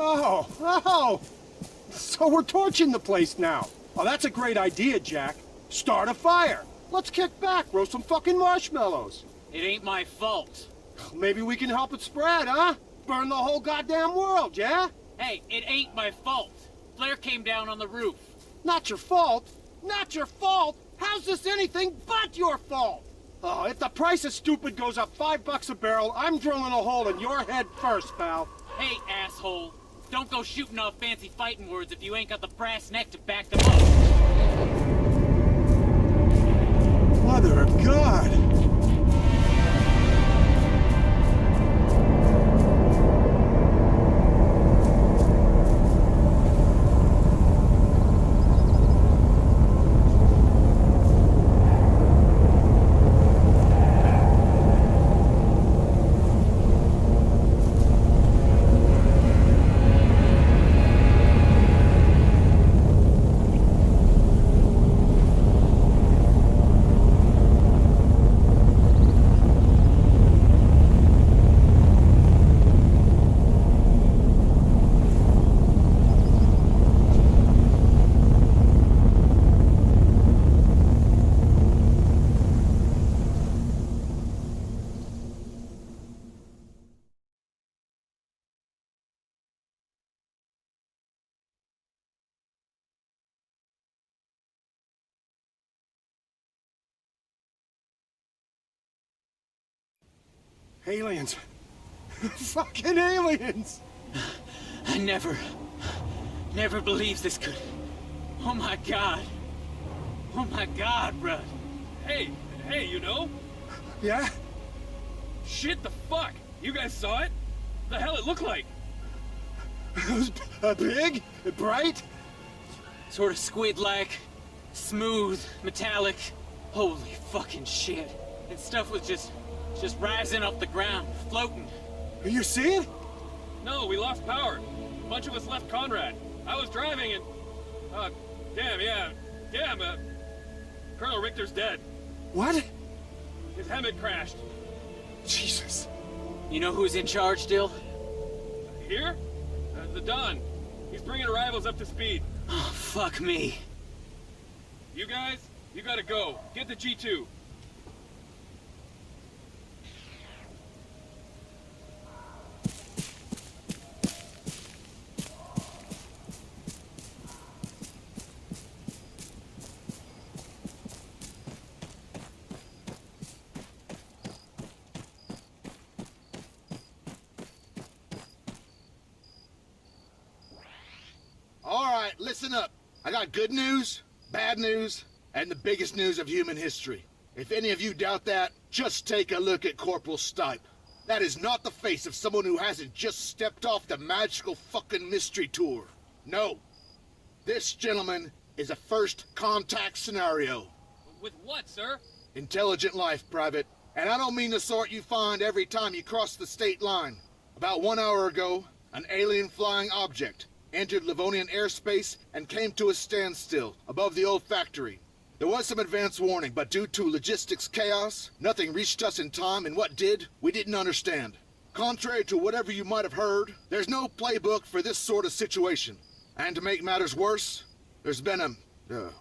Oh! So we're torching the place now. Oh, that's a great idea, Jack. Start a fire. Let's kick back, roast some fucking marshmallows. It ain't my fault. Maybe we can help it spread, huh? Burn the whole goddamn world, yeah? Hey, it ain't my fault. Flare came down on the roof. Not your fault. Not your fault? How's this anything but your fault? Oh, if the price of stupid goes up $5 a barrel, I'm drilling a hole in your head first, pal. Hey, asshole. Don't go shooting off fancy fighting words if you ain't got the brass neck to back them up. Mother of God! Aliens. Fucking aliens! I never believed this could... Oh my God. Oh my God, bruh. Hey, you know? Yeah? Shit, the fuck? You guys saw it? The hell it looked like? It was big, bright. Sort of squid-like, smooth, metallic. Holy fucking shit. And stuff was just rising off the ground, floating. You see it? No, we lost power. A bunch of us left Conrad. I was driving and... Colonel Richter's dead. What? His Hemet crashed. Jesus. You know who's in charge still? Here? The Don. He's bringing arrivals up to speed. Oh, fuck me. You guys, you gotta go. Get the G2. Listen up. I got good news, bad news, and the biggest news of human history. If any of you doubt that, just take a look at Corporal Stipe. That is not the face of someone who hasn't just stepped off the magical fucking mystery tour. No. This gentleman is a first contact scenario. With what, sir? Intelligent life, Private. And I don't mean the sort you find every time you cross the state line. About 1 hour ago, an alien flying object entered Livonian airspace and came to a standstill above the old factory. There was some advance warning, but due to logistics chaos, nothing reached us in time, and what did, we didn't understand. Contrary to whatever you might have heard, there's no playbook for this sort of situation. And to make matters worse, there's been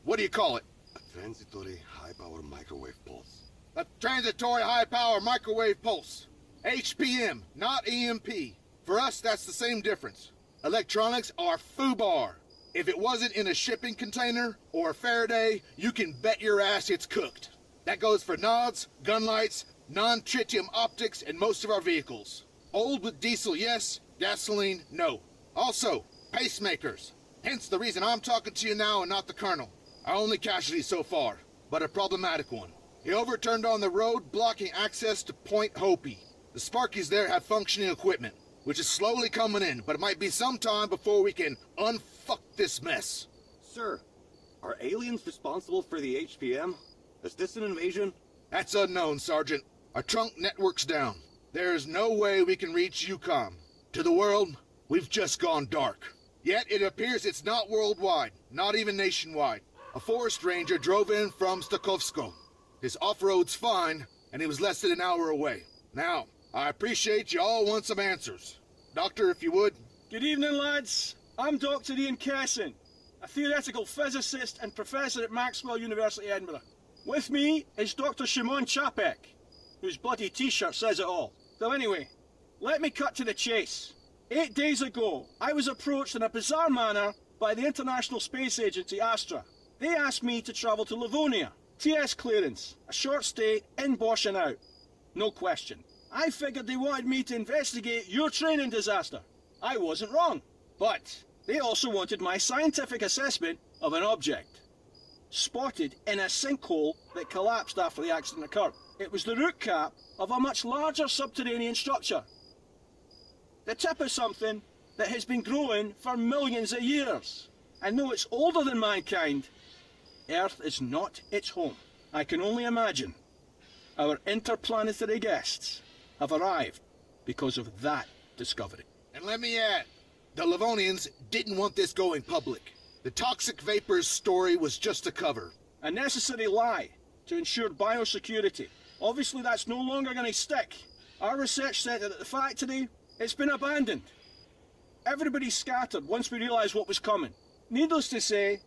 what do you call it? A transitory high-power microwave pulse. A transitory high-power microwave pulse. HPM, not EMP. For us, that's the same difference. Electronics are FUBAR. If it wasn't in a shipping container or a Faraday, you can bet your ass it's cooked. That goes for nods, gun lights, non-tritium optics, and most of our vehicles. Old with diesel, yes. Gasoline, no. Also, pacemakers. Hence the reason I'm talking to you now and not the Colonel. Our only casualty so far, but a problematic one. He overturned on the road, blocking access to Point Hopi. The Sparkies there have functioning equipment, which is slowly coming in, but it might be some time before we can unfuck this mess. Sir, are aliens responsible for the HPM? Is this an invasion? That's unknown, Sergeant. Our trunk network's down. There is no way we can reach UCOM. To the world, we've just gone dark. Yet it appears it's not worldwide, not even nationwide. A forest ranger drove in from Stakhovsko. His off-road's fine, and he was less than an hour away. Now, I appreciate you all want some answers. Doctor, if you would, Good evening, lads. I'm Dr. Ian Kesson, a theoretical physicist and professor at Maxwell University, Edinburgh. With me is Dr. Shimon Chapek, whose bloody t-shirt says it all. So anyway, let me cut to the chase. 8 days ago, I was approached in a bizarre manner by the International Space Agency, Astra. They asked me to travel to Livonia. TS clearance, a short stay, in Bosch and out. No question. I figured they wanted me to investigate your training disaster. I wasn't wrong. But they also wanted my scientific assessment of an object spotted in a sinkhole that collapsed after the accident occurred. It was the root cap of a much larger subterranean structure. The tip of something that has been growing for millions of years. And though it's older than mankind, Earth is not its home. I can only imagine our interplanetary guests have arrived because of that discovery. And let me add, the Livonians didn't want this going public. The toxic vapors story was just a cover. A necessary lie to ensure biosecurity. Obviously that's no longer going to stick. Our research said that at the factory, it's been abandoned. Everybody scattered once we realised what was coming. Needless to say,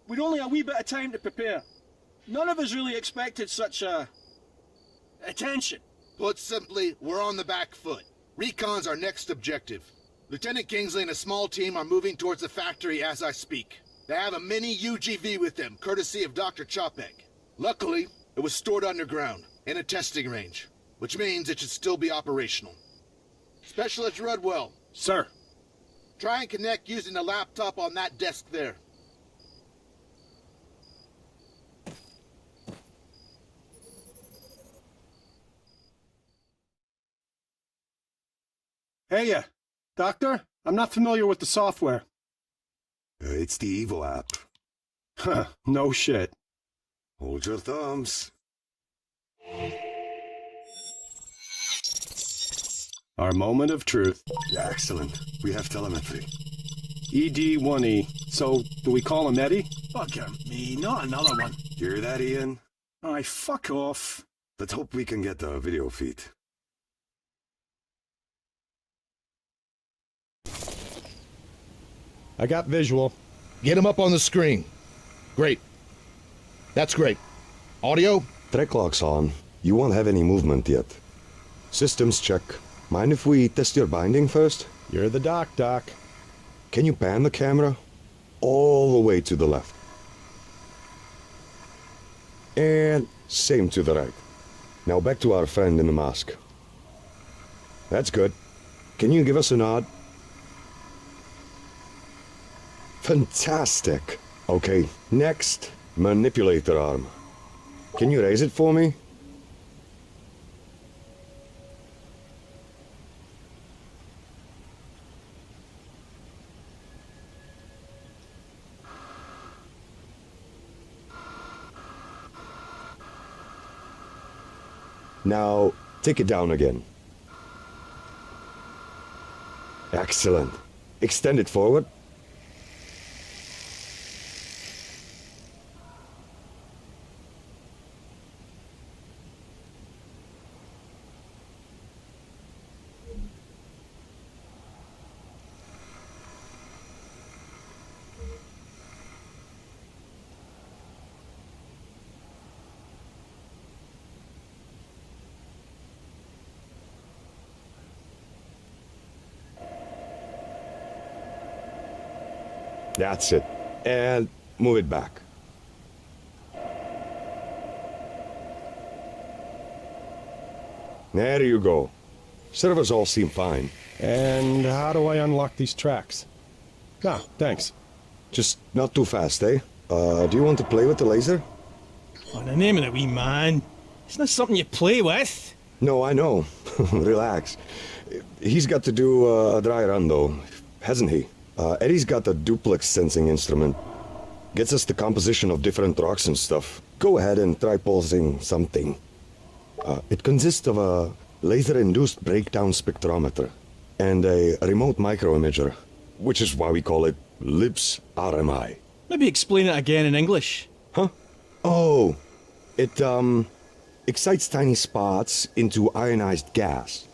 we'd only a wee bit of time to prepare. None of us really expected such attention. Put simply, we're on the back foot. Recon's our next objective. Lieutenant Kingsley and a small team are moving towards the factory as I speak. They have a mini UGV with them, courtesy of Dr. Chopek. Luckily, it was stored underground, in a testing range, which means it should still be operational. Specialist Rudwell. Sir. Try and connect using the laptop on that desk there. Hey, Doctor? I'm not familiar with the software. It's the Evo app. Huh, no shit. Hold your thumbs. Our moment of truth. Excellent. We have telemetry. ED1E. So, do we call him Eddie? Bugger me, not another one. Hear that, Ian? Aye, fuck off. Let's hope we can get the video feed. I got visual. Get him up on the screen. Great. That's great. Audio? Track lock's on. You won't have any movement yet. Systems check. Mind if we test your binding first? You're the doc. Can you pan the camera? All the way to the left. And same to the right. Now back to our friend in the mask. That's good. Can you give us a nod? Fantastic. Okay, next, manipulator arm. Can you raise it for me? Now, take it down again. Excellent. Extend it forward. That's it. And move it back. There you go. Servers all seem fine. And how do I unlock these tracks? Ah, thanks. Just not too fast, eh? Do you want to play with the laser? Oh, the name of the wee man. It's not something you play with. No, I know. Relax. He's got to do a dry run, though, hasn't he? Eddie's got a duplex sensing instrument. Gets us the composition of different rocks and stuff. Go ahead and try pulsing something. It consists of a laser-induced breakdown spectrometer and a remote microimager, which is why we call it LIBS RMI. Maybe explain it again in English. Huh? Oh, it excites tiny spots into ionized gas,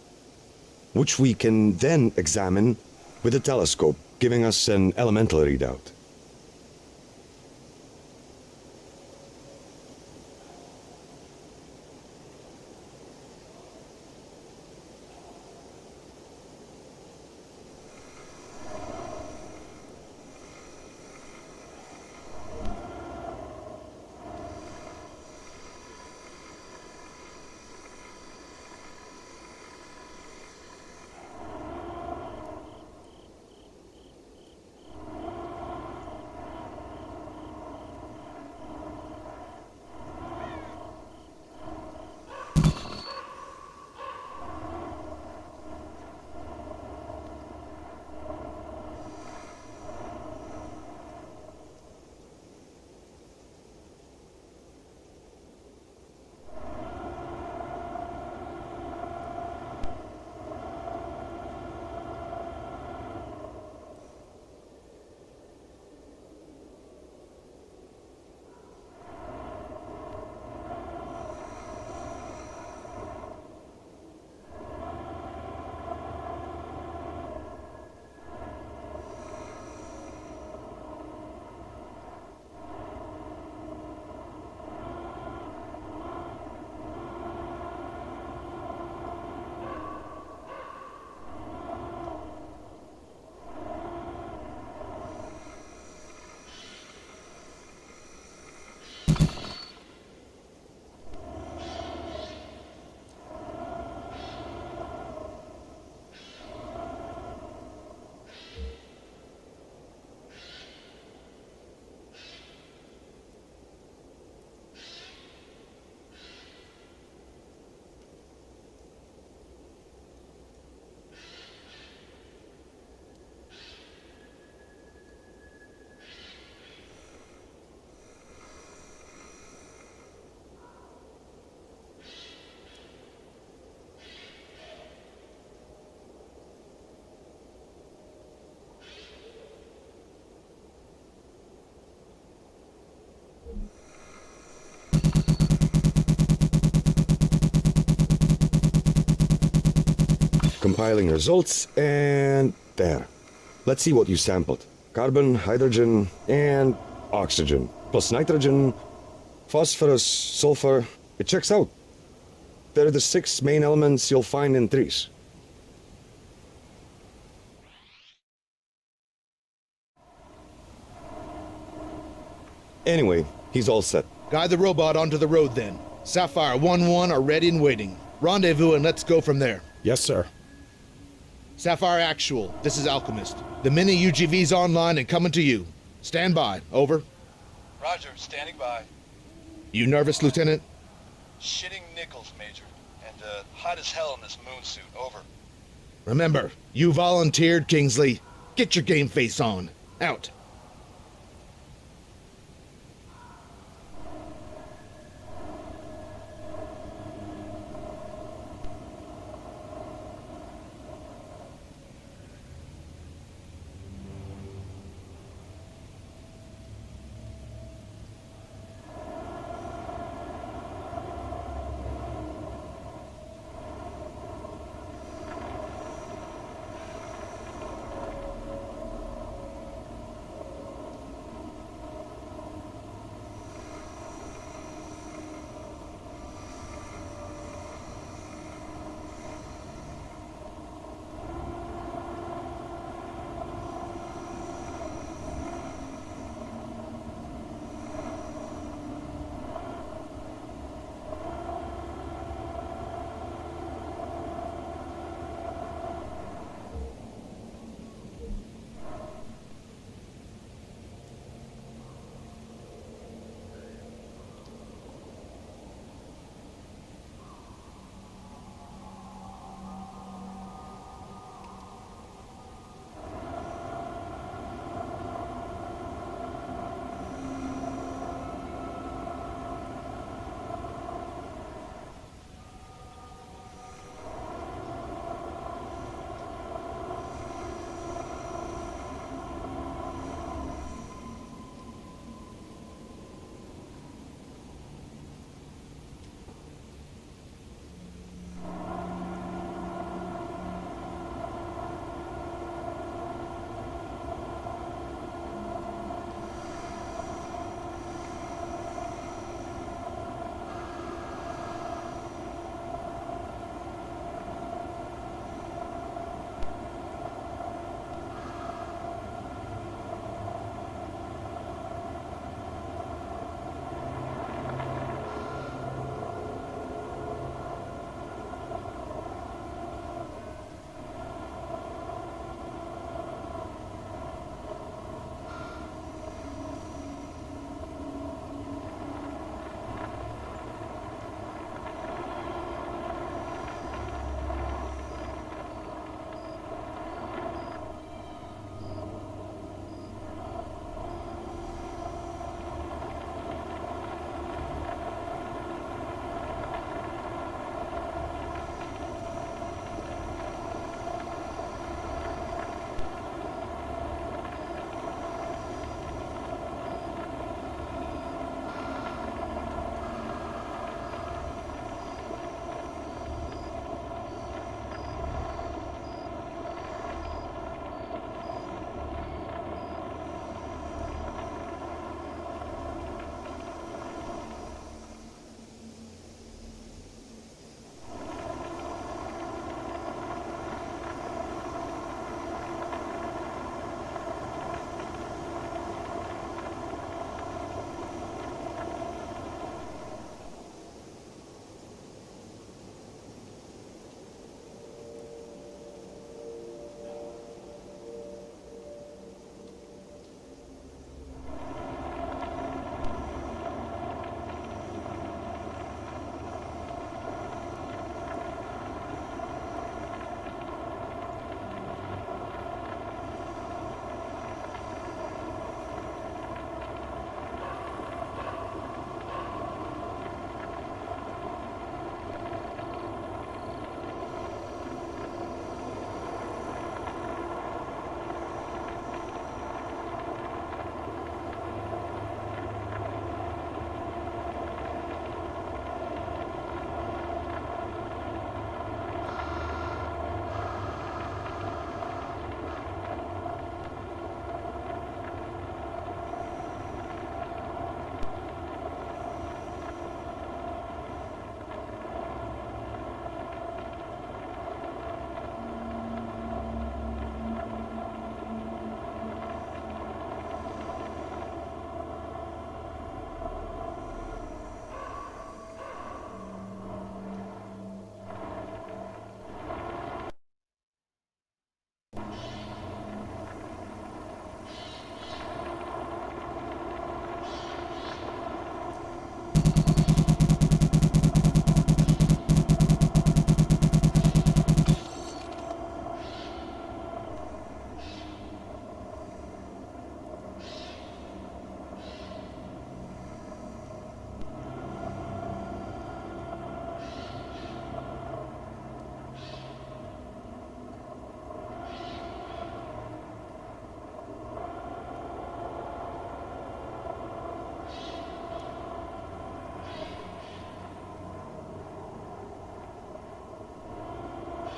which we can then examine with a telescope, giving us an elemental readout. Compiling results, and there. Let's see what you sampled. Carbon, hydrogen, and oxygen. Plus nitrogen, phosphorus, sulfur. It checks out. They're the 6 main elements you'll find in trees. Anyway, he's all set. Guide the robot onto the road then. Sapphire 1-1 are ready and waiting. Rendezvous and let's go from there. Yes, sir. Sapphire Actual, this is Alchemist. The mini UGV's online and coming to you. Stand by, over. Roger, standing by. You nervous, Lieutenant? Shitting nickels, Major. And, hot as hell in this moon suit, over. Remember, you volunteered, Kingsley. Get your game face on. Out.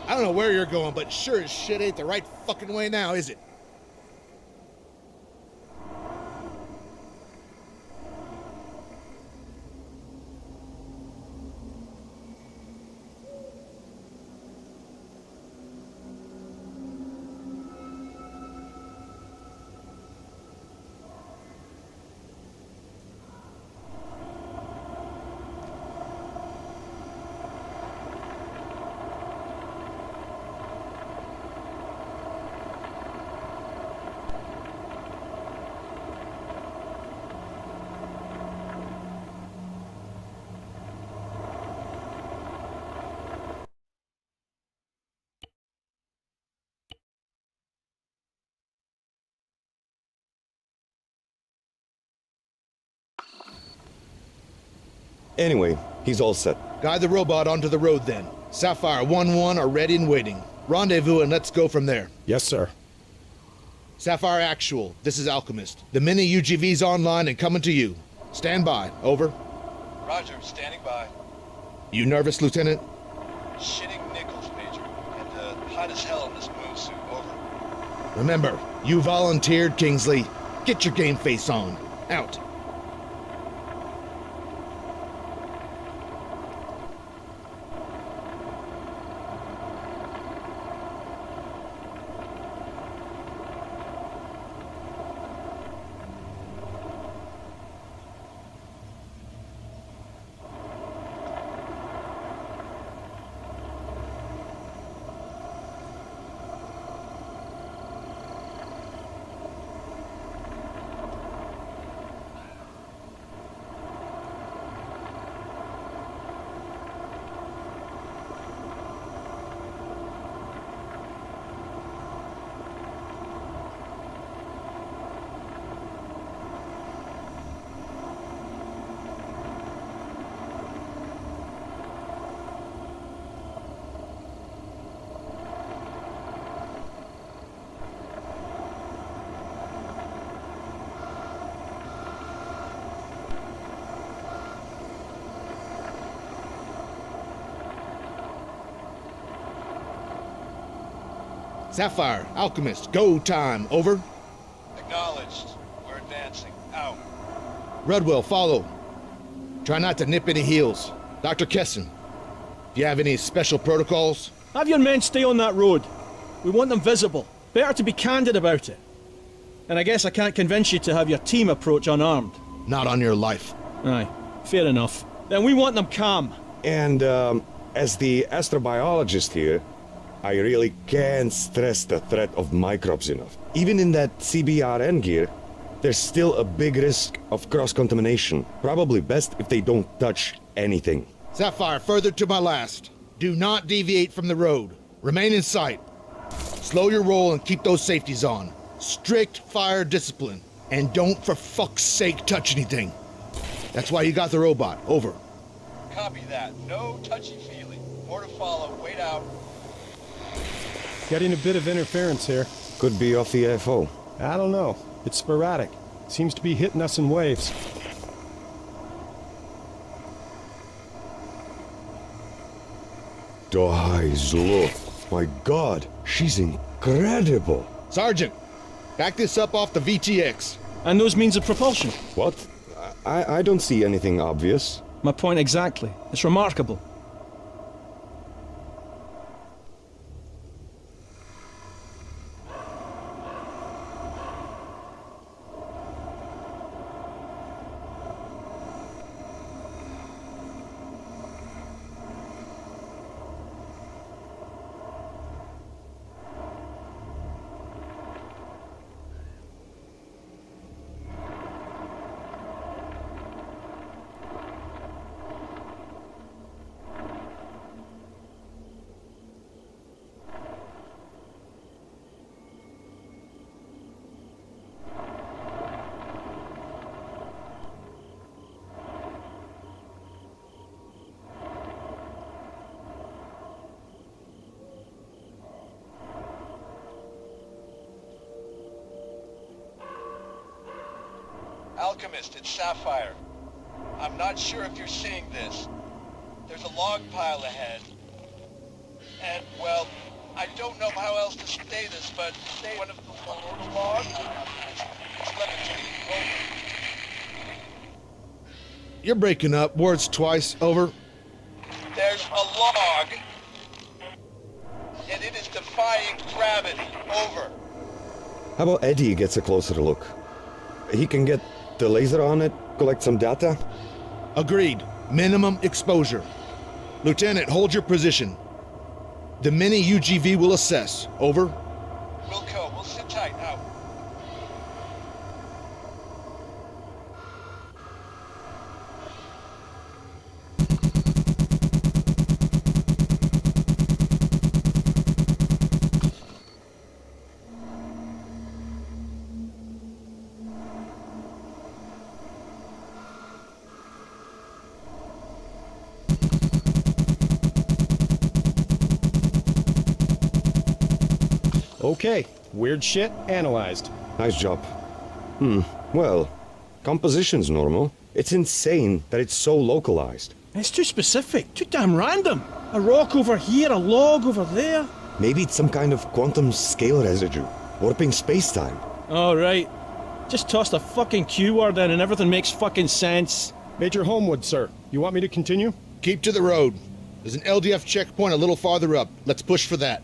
I don't know where you're going, but sure as shit ain't the right fucking way now, is it? Anyway, he's all set. Guide the robot onto the road then. Sapphire 1-1 are ready and waiting. Rendezvous and let's go from there. Yes, sir. Sapphire Actual, this is Alchemist. The mini UGV's online and coming to you. Stand by. Over. Roger, standing by. You nervous, Lieutenant? Shitting nickels, Major. And hot as hell in this moon suit. Over. Remember, you volunteered, Kingsley. Get your game face on. Out. Sapphire, Alchemist, go time. Over. Acknowledged. We're advancing. Out. Rudwell, follow. Try not to nip any heels. Dr. Kesson, do you have any special protocols? Have your men stay on that road. We want them visible. Better to be candid about it. And I guess I can't convince you to have your team approach unarmed. Not on your life. Aye, fair enough. Then we want them calm. And, as the astrobiologist here, I really can't stress the threat of microbes enough. Even in that CBRN gear, there's still a big risk of cross-contamination. Probably best if they don't touch anything. Sapphire, further to my last. Do not deviate from the road. Remain in sight. Slow your roll and keep those safeties on. Strict fire discipline. And don't for fuck's sake touch anything. That's why you got the robot. Over. Copy that. No touchy-feely. More to follow. Wait out. Getting a bit of interference here. Could be off the AFO. I don't know. It's sporadic. Seems to be hitting us in waves. Guys, look. My God, she's incredible. Sergeant, back this up off the VTX. And those means of propulsion. What? I don't see anything obvious. My point exactly. It's remarkable. Alchemist, it's Sapphire. I'm not sure if you're seeing this. There's a log pile ahead. And, well, I don't know how else to say this, but one of the logs... You're breaking up. Words twice. Over. There's a log, and it is defying gravity. Over. How about Eddie gets a closer look? He can get the laser on it, collect some data? Agreed. Minimum exposure. Lieutenant, hold your position. The mini UGV will assess. Over. Wilco, we'll sit tight. Out. Okay, weird shit analyzed. Nice job. Well, composition's normal. It's insane that it's so localized. It's too specific, too damn random. A rock over here, a log over there. Maybe it's some kind of quantum scale residue, warping space-time. All right. Just toss the fucking Q word in and everything makes fucking sense. Major Homewood, sir. You want me to continue? Keep to the road. There's an LDF checkpoint a little farther up. Let's push for that.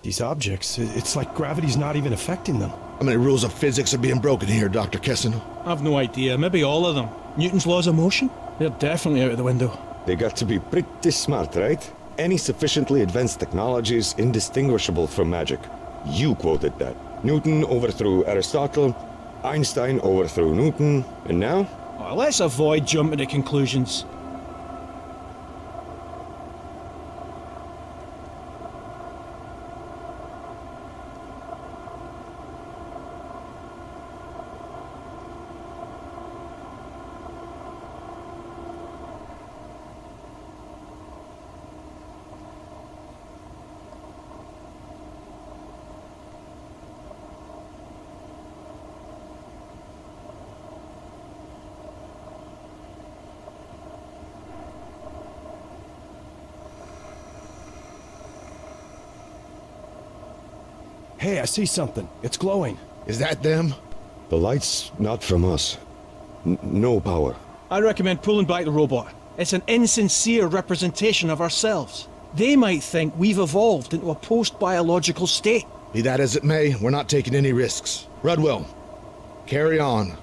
These objects, it's like gravity's not even affecting them. How many rules of physics are being broken here, Dr. Kessin? I've no idea. Maybe all of them. Newton's laws of motion? They're definitely out of the window. They got to be pretty smart, right? Any sufficiently advanced technology is indistinguishable from magic. You quoted that. Newton overthrew Aristotle, Einstein overthrew Newton, and now? Oh, let's avoid jumping to conclusions. Hey, I see something. It's glowing. Is that them? The light's not from us. No power. I recommend pulling back the robot. It's an insincere representation of ourselves. They might think we've evolved into a post-biological state. Be that as it may, we're not taking any risks. Rudwell, carry on.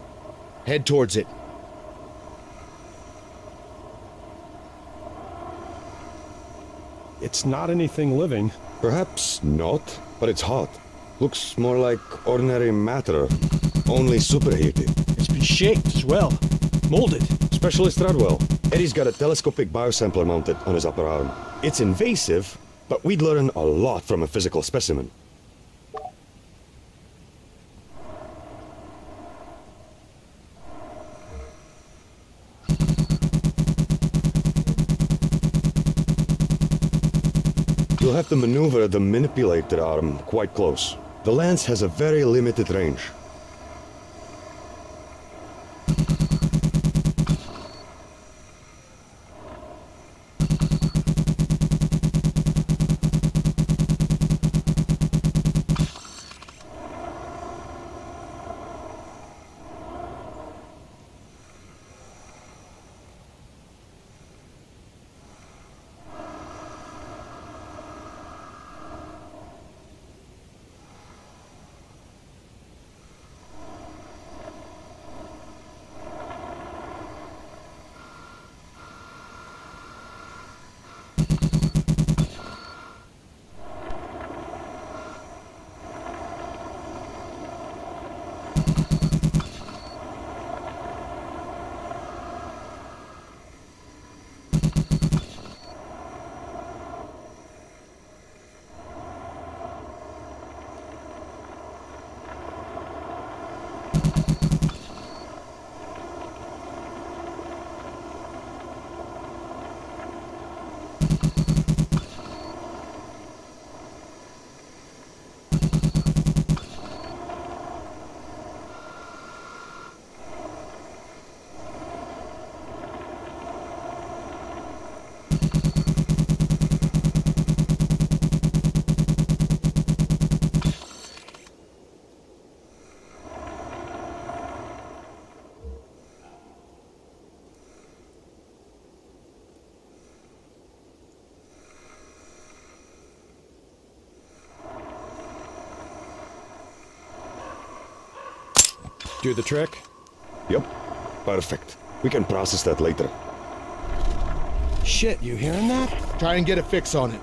Head towards it. It's not anything living. Perhaps not, but it's hot. Looks more like ordinary matter, only superheated. It's been shaped as well. Molded. Specialist Rudwell. Eddie's got a telescopic biosampler mounted on his upper arm. It's invasive, but we'd learn a lot from a physical specimen. You'll have to maneuver the manipulator arm quite close. The lens has a very limited range. Do the trick? Yep. Perfect. We can process that later. Shit, you hearing that? Try and get a fix on it.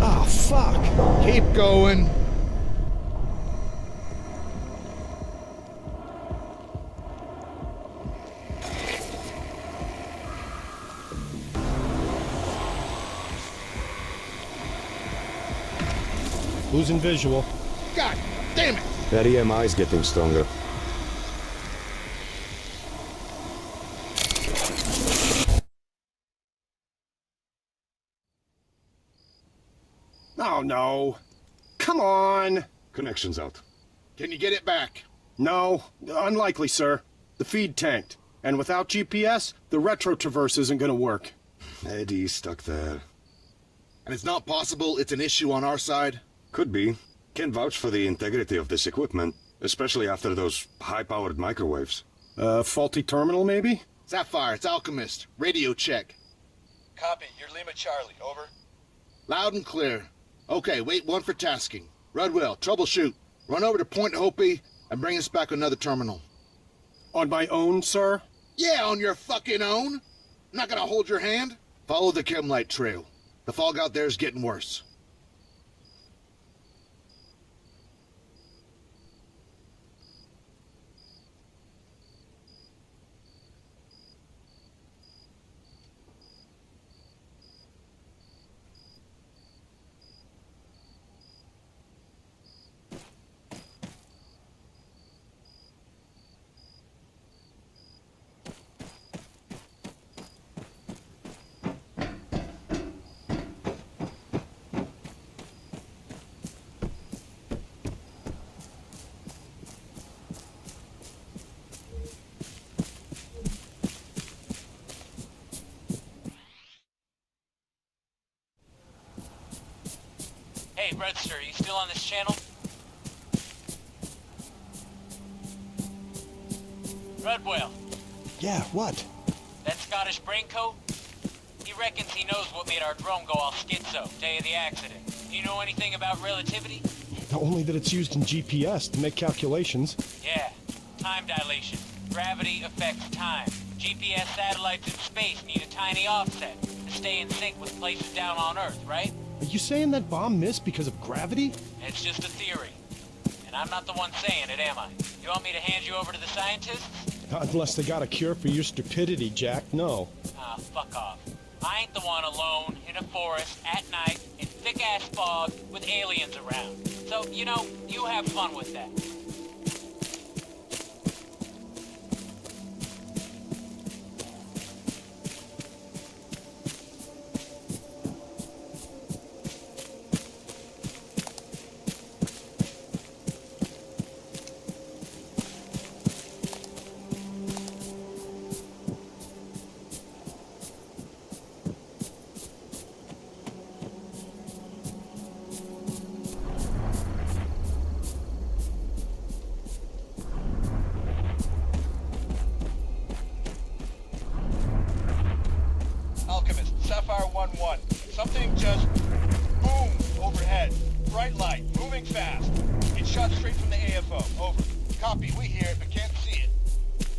Ah, fuck! Keep going. Losing visual. God damn it! That EMI's getting stronger. Oh, no. Come on! Connection's out. Can you get it back? No, unlikely, sir. The feed tanked. And without GPS, the retro traverse isn't gonna work. Eddie's stuck there. And it's not possible it's an issue on our side? Could be. Can't vouch for the integrity of this equipment, especially after those high-powered microwaves. Faulty terminal, maybe? Sapphire, it's Alchemist. Radio check. Copy. You're Lima Charlie. Over. Loud and clear. Okay, wait one for tasking. Rudwell, troubleshoot. Run over to Point Hopi and bring us back another terminal. On my own, sir? Yeah, on your fucking own. I'm not gonna hold your hand. Follow the chem light trail. The fog out there is getting worse. Hey, Redster, you still on this channel? Redwell, Yeah, what? that Scottish braincoat? He reckons he knows what made our drone go all schizo, day of the accident. Do you know anything about relativity? Only that it's used in GPS to make calculations. Yeah, time dilation. Gravity affects time. GPS satellites in space need a tiny offset to stay in sync with places down on Earth, right? Are you saying that bomb missed because of gravity? It's just a theory. And I'm not the one saying it, am I? You want me to hand you over to the scientists? Not unless they got a cure for your stupidity, Jack, no. Ah, fuck off. I ain't the one alone in a forest at night in thick-ass fog with aliens around. So, you know, you have fun with that. Alchemist, Sapphire 1-1. Something just boomed overhead. Bright light, moving fast. It shot straight from the AFO. Over. Copy, we hear it, but can't see it.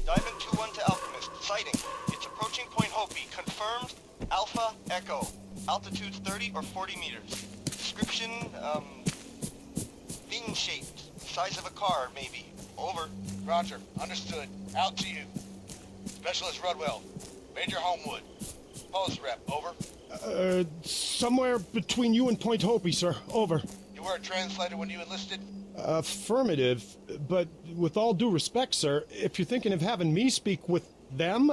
Diamond 2-1 to Alchemist. Sighting. It's approaching Point Hopi. Confirmed. Alpha Echo. Altitude's 30 or 40 meters. Description, fin-shaped. Size of a car, maybe. Over. Roger. Understood. Out to you. Specialist Rudwell. Major Homewood. Post rep, over. Somewhere between you and Point Hopi, sir. Over. You were a translator when you enlisted? Affirmative, but with all due respect, sir, if you're thinking of having me speak with them,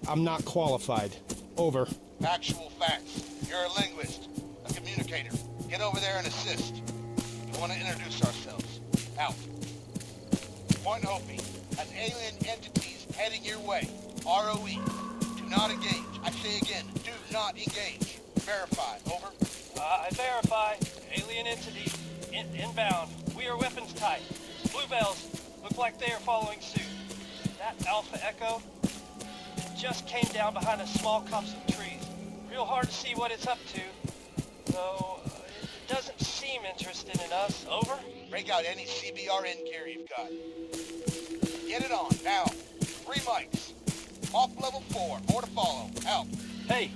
I'm not qualified. Over. Actual facts. You're a linguist, a communicator. Get over there and assist. We want to introduce ourselves. Out. Point Hopi has alien entities heading your way. ROE. Do not engage. I say again, do not Dot, engage. Verify. Over. I verify. Alien entity. Inbound. We are weapons type. Bluebells look like they are following suit. That Alpha Echo just came down behind a small copse of trees. Real hard to see what it's up to. Though, it doesn't seem interested in us. Over. Break out any CBRN gear you've got. Get it on, now. 3 mics. Off level 4. More to follow. Out. Hey,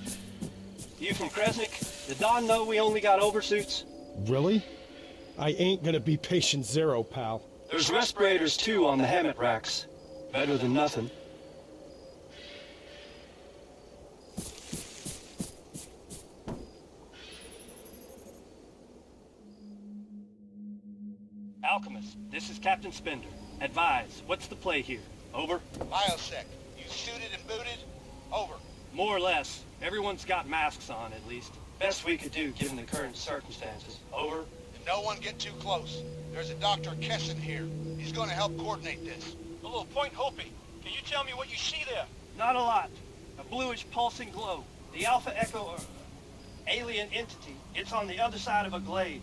you from Kresnik? Did Don know we only got oversuits? Really? I ain't gonna be patient zero, pal. There's respirators too on the Hammett racks. Better than nothing. Alchemist, this is Captain Spender. Advise, what's the play here? Over? Biosec. You suited and booted? Over. More or less. Everyone's got masks on, at least. Best we could do, given the current circumstances. Over? And no one get too close. There's a Dr. Kessin here. He's going to help coordinate this. A little point Hopi. Can you tell me what you see there? Not a lot. A bluish pulsing glow. The Alpha Echo alien entity. It's on the other side of a glade.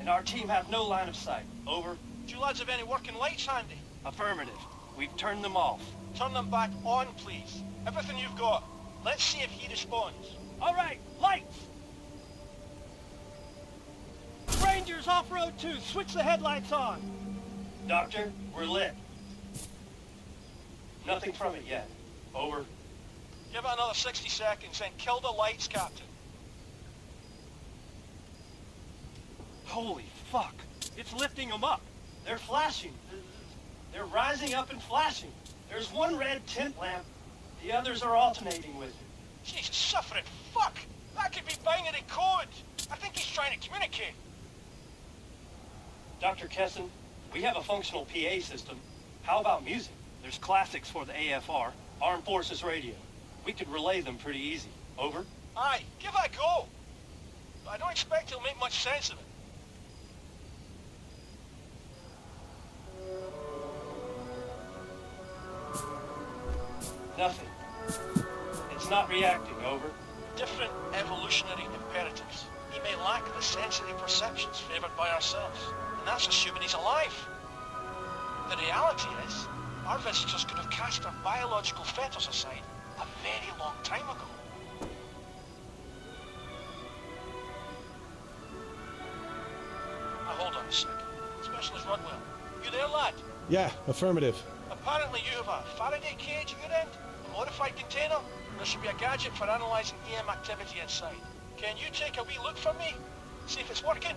And our team have no line of sight. Over? Do you lads have any working lights handy? Affirmative. We've turned them off. Turn them back on, please. Everything you've got. Let's see if he responds. All right, lights! Rangers off-road 2, switch the headlights on. Doctor, we're lit. Nothing from it yet. Over. Give it another 60 seconds and kill the lights, Captain. Holy fuck. It's lifting them up. They're flashing. They're rising up and flashing. There's one red tent lamp. The others are alternating with it. Jesus, suffering fuck! That could be binary code. I think he's trying to communicate. Dr. Kessin, we have a functional PA system. How about music? There's classics for the AFR, Armed Forces Radio. We could relay them pretty easy. Over? Aye, give it a go. But I don't expect he'll make much sense of it. Nothing. It's not reacting, over. Different evolutionary imperatives. He may lack the sensory perceptions favored by ourselves, and that's assuming he's alive. The reality is, our visitors could have cast our biological fetters aside a very long time ago. Now hold on a second. Specialist Rodwell, you there, lad? Yeah, affirmative. Apparently you have a Faraday cage at your end, a modified container. There should be a gadget for analyzing EM activity inside. Can you take a wee look for me? See if it's working?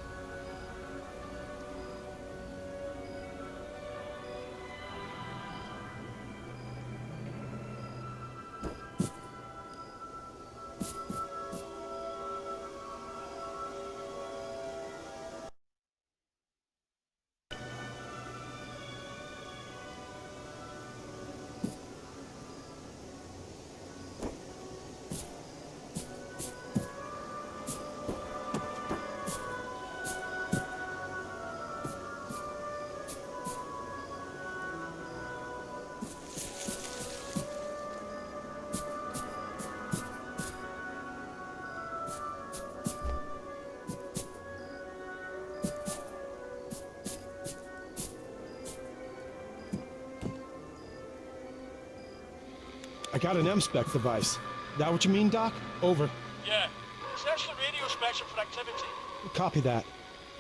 I got an M-spec device. That what you mean, Doc? Over. Yeah. Search the radio spectrum for activity. Copy that.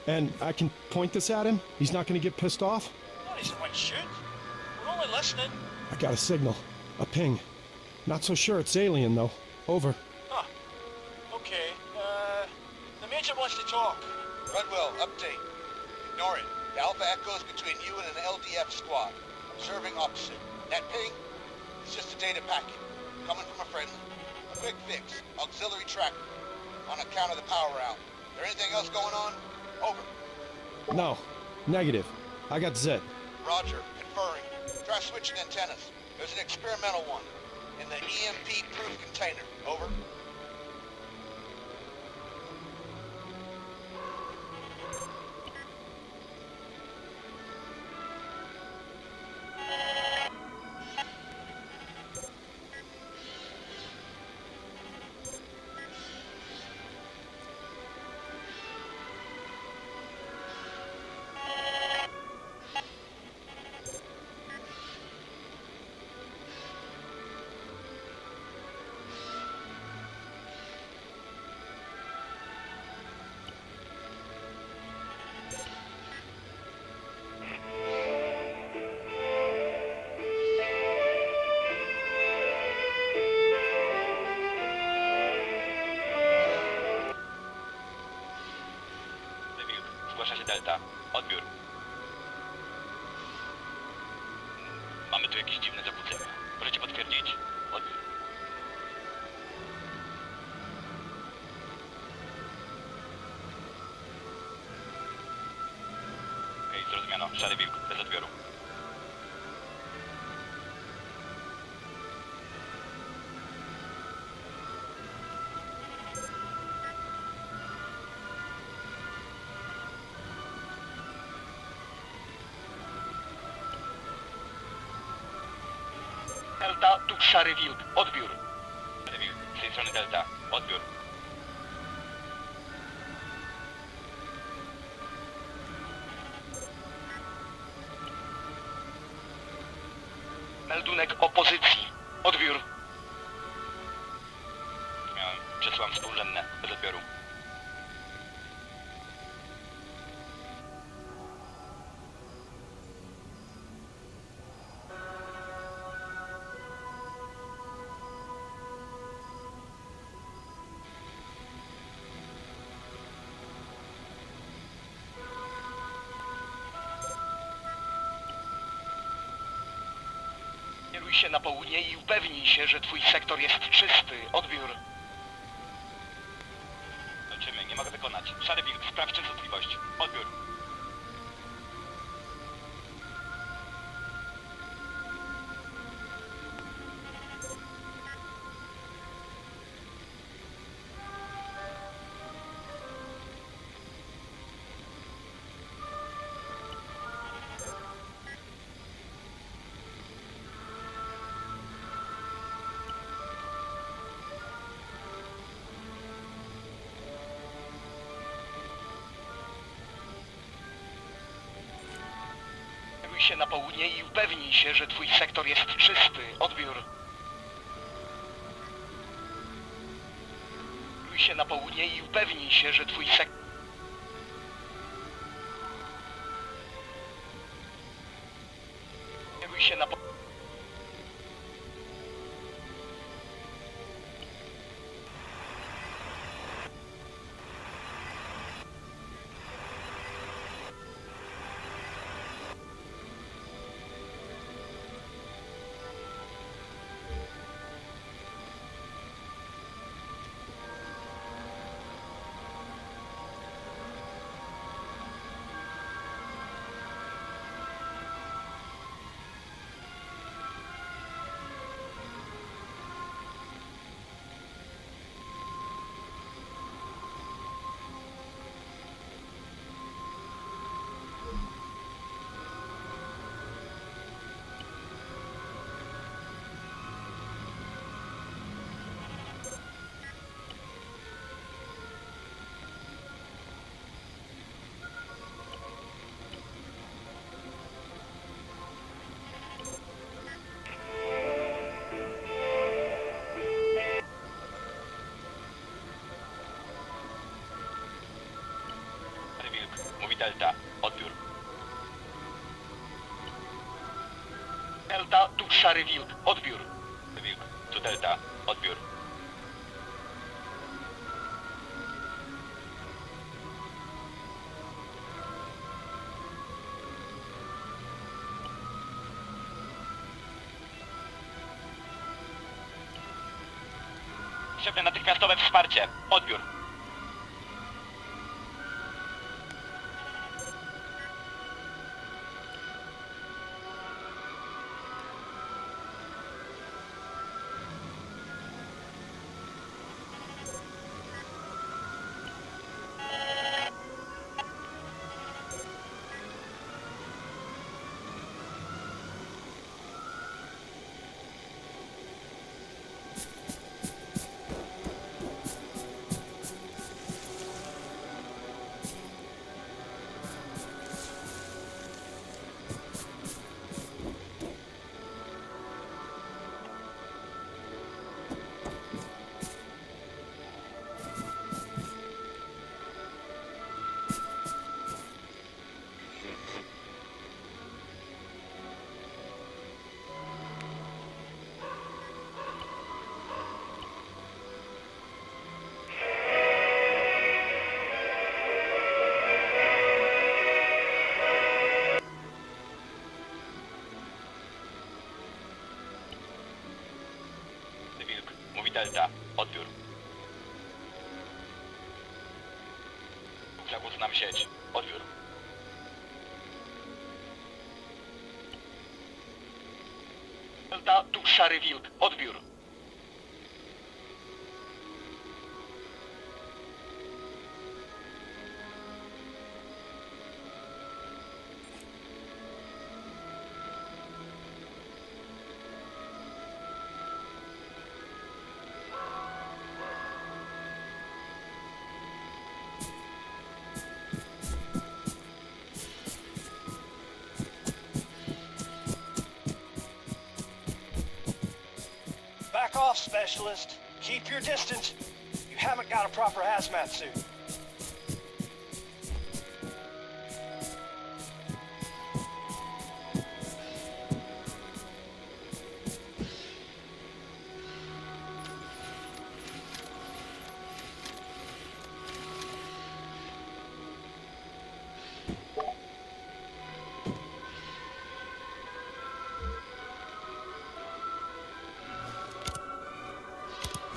And I can point this at him? He's not gonna get pissed off? Well, he might shoot. We're only listening. I got a signal. A ping. Not so sure it's alien, though. Over. Huh. Okay. The Major wants to talk. Rodwell, update. Ignore it. The Alpha Echo's between you and an LDF squad. Observing opposite. That ping? It's just a data packet. Coming from a friendly. A quick fix. Auxiliary tracker. On account of the power out. There anything else going on? Over. No. Negative. I got Zit. Roger. Conferring. Try switching antennas. There's an experimental one. In the EMP-proof container. Over. Delta. Odbiór. Mamy tu jakieś dziwne zakłócenia. Możecie potwierdzić? Odbiór. Okej, zrozumiano. Szary wilk, bez odbioru. Delta, tu Szary Wilk. Odbiór. Szary Wilk, z tej strony Delta. Odbiór. Meldunek opozycji. Odbiór. Miałem. Przesyłam współrzędne. Bez odbioru. Kieruj się na południe i upewnij się, że twój sektor jest czysty. Odbiór. Kończymy, nie mogę wykonać. Szary Wilk, sprawdź częstotliwość. Odbiór. Kieruj się na południe i upewnij się, że twój sektor jest czysty. Odbiór. Kieruj się na południe i upewnij się, że twój sektor... Kieruj się na południe... Mówi Delta. Odbiór. Delta, tu Szary Wilk. Odbiór. Wilk, tu Delta. Odbiór. Potrzebne natychmiastowe wsparcie. Odbiór. Delta, odbiór. Zakłócam sieć, odbiór. Delta, tu Szary Wilk, odbiór. Back off, specialist. Keep your distance. You haven't got a proper hazmat suit.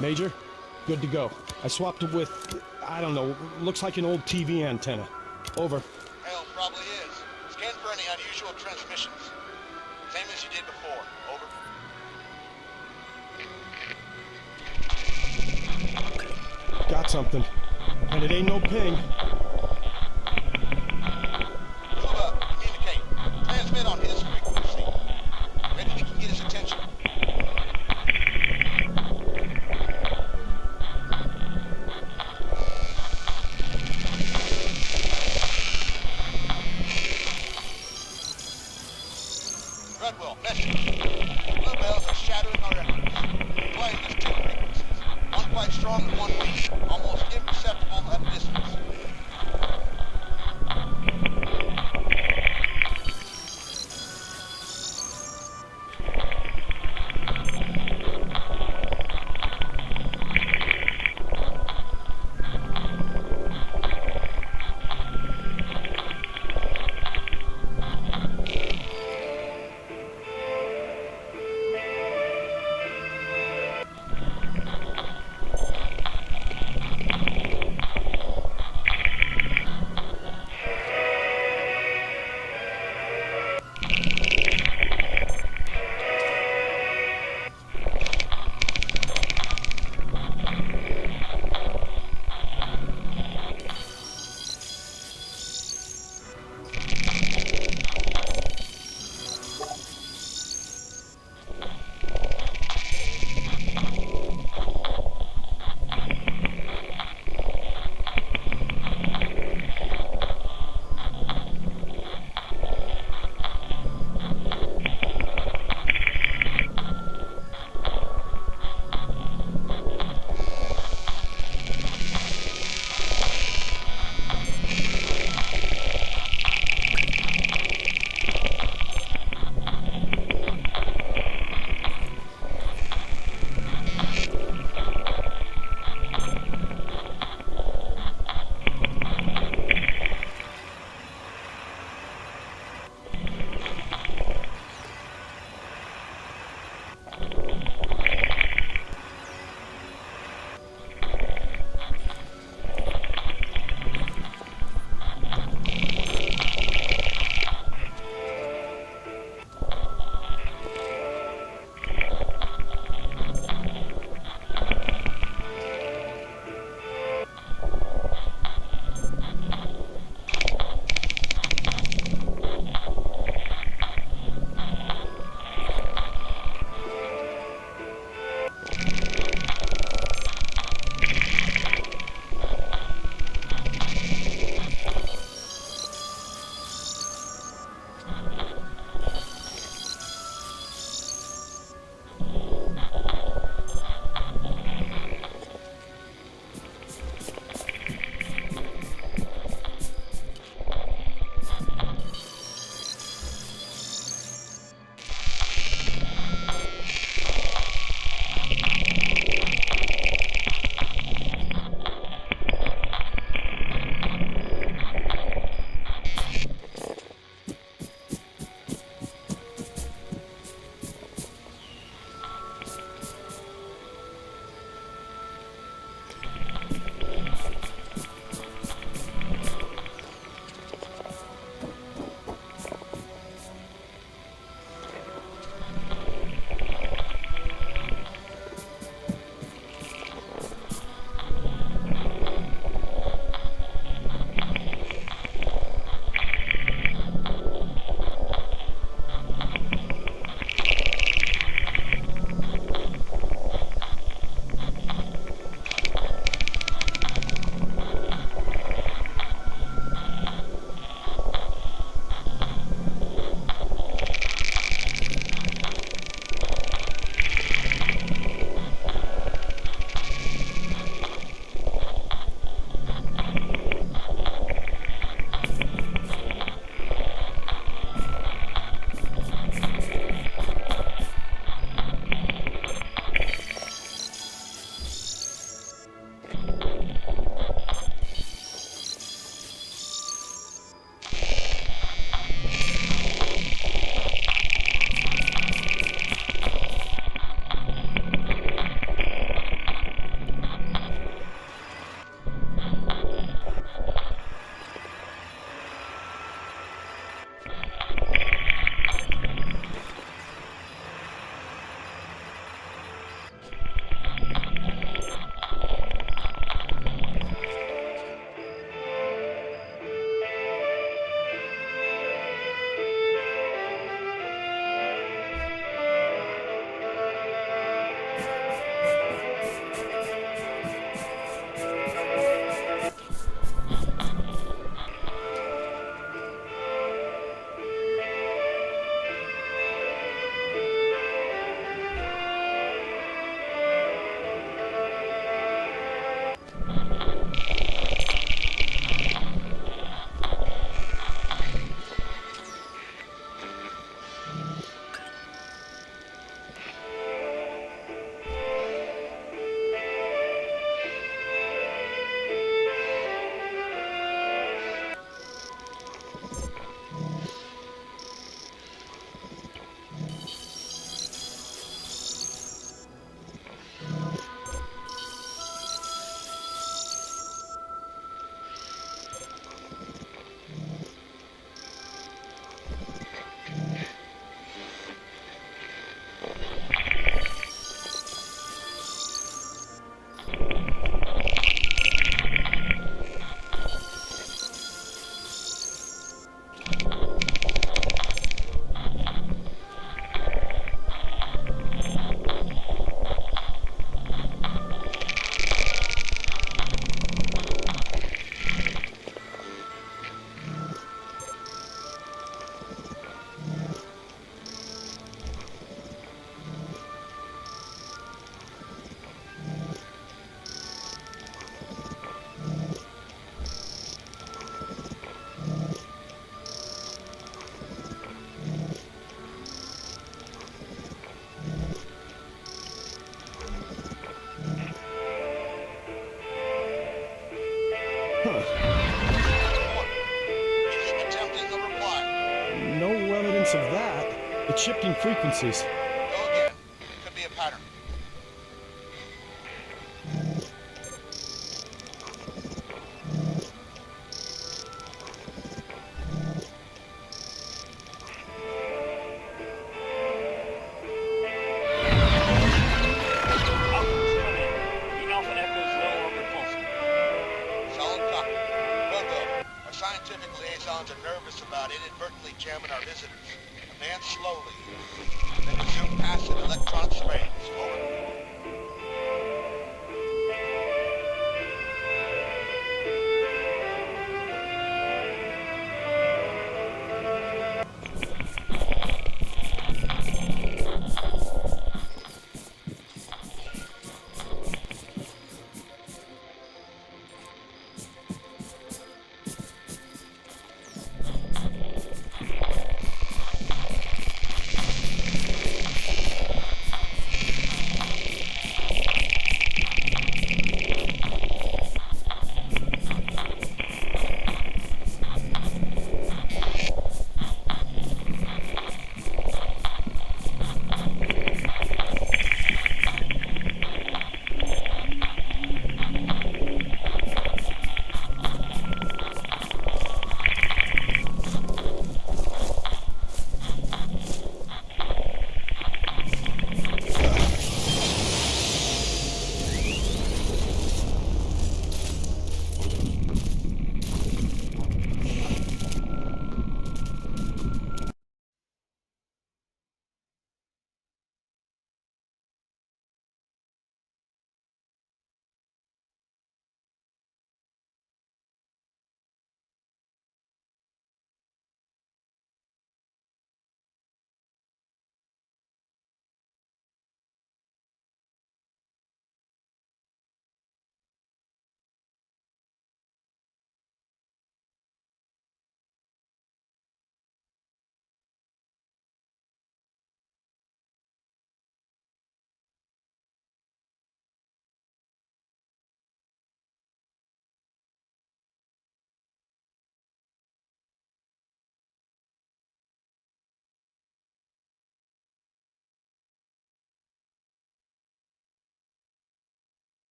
Major, good to go. I swapped it with, I don't know, looks like an old TV antenna. Over. Hell, probably is. Scan for any unusual transmissions. Same as you did before. Over. Got something. And it ain't no ping. Move up. Communicate. Transmit on his frequency. Maybe we can get his attention. Redwell, message. Bluebells are shattering our efforts. Playing us two frequencies. One quite strong and one weak. Almost imperceptible at a distance. Is it attempting a reply? No evidence of that. It's shifting frequencies. Go again. Could be a pattern. The Alpha Echo's no longer pulsing. Solid copy. Well, though, our scientific liaisons are nervous about inadvertently jamming our visitors. Advance slowly. Then resume passive electron surveillance. Over.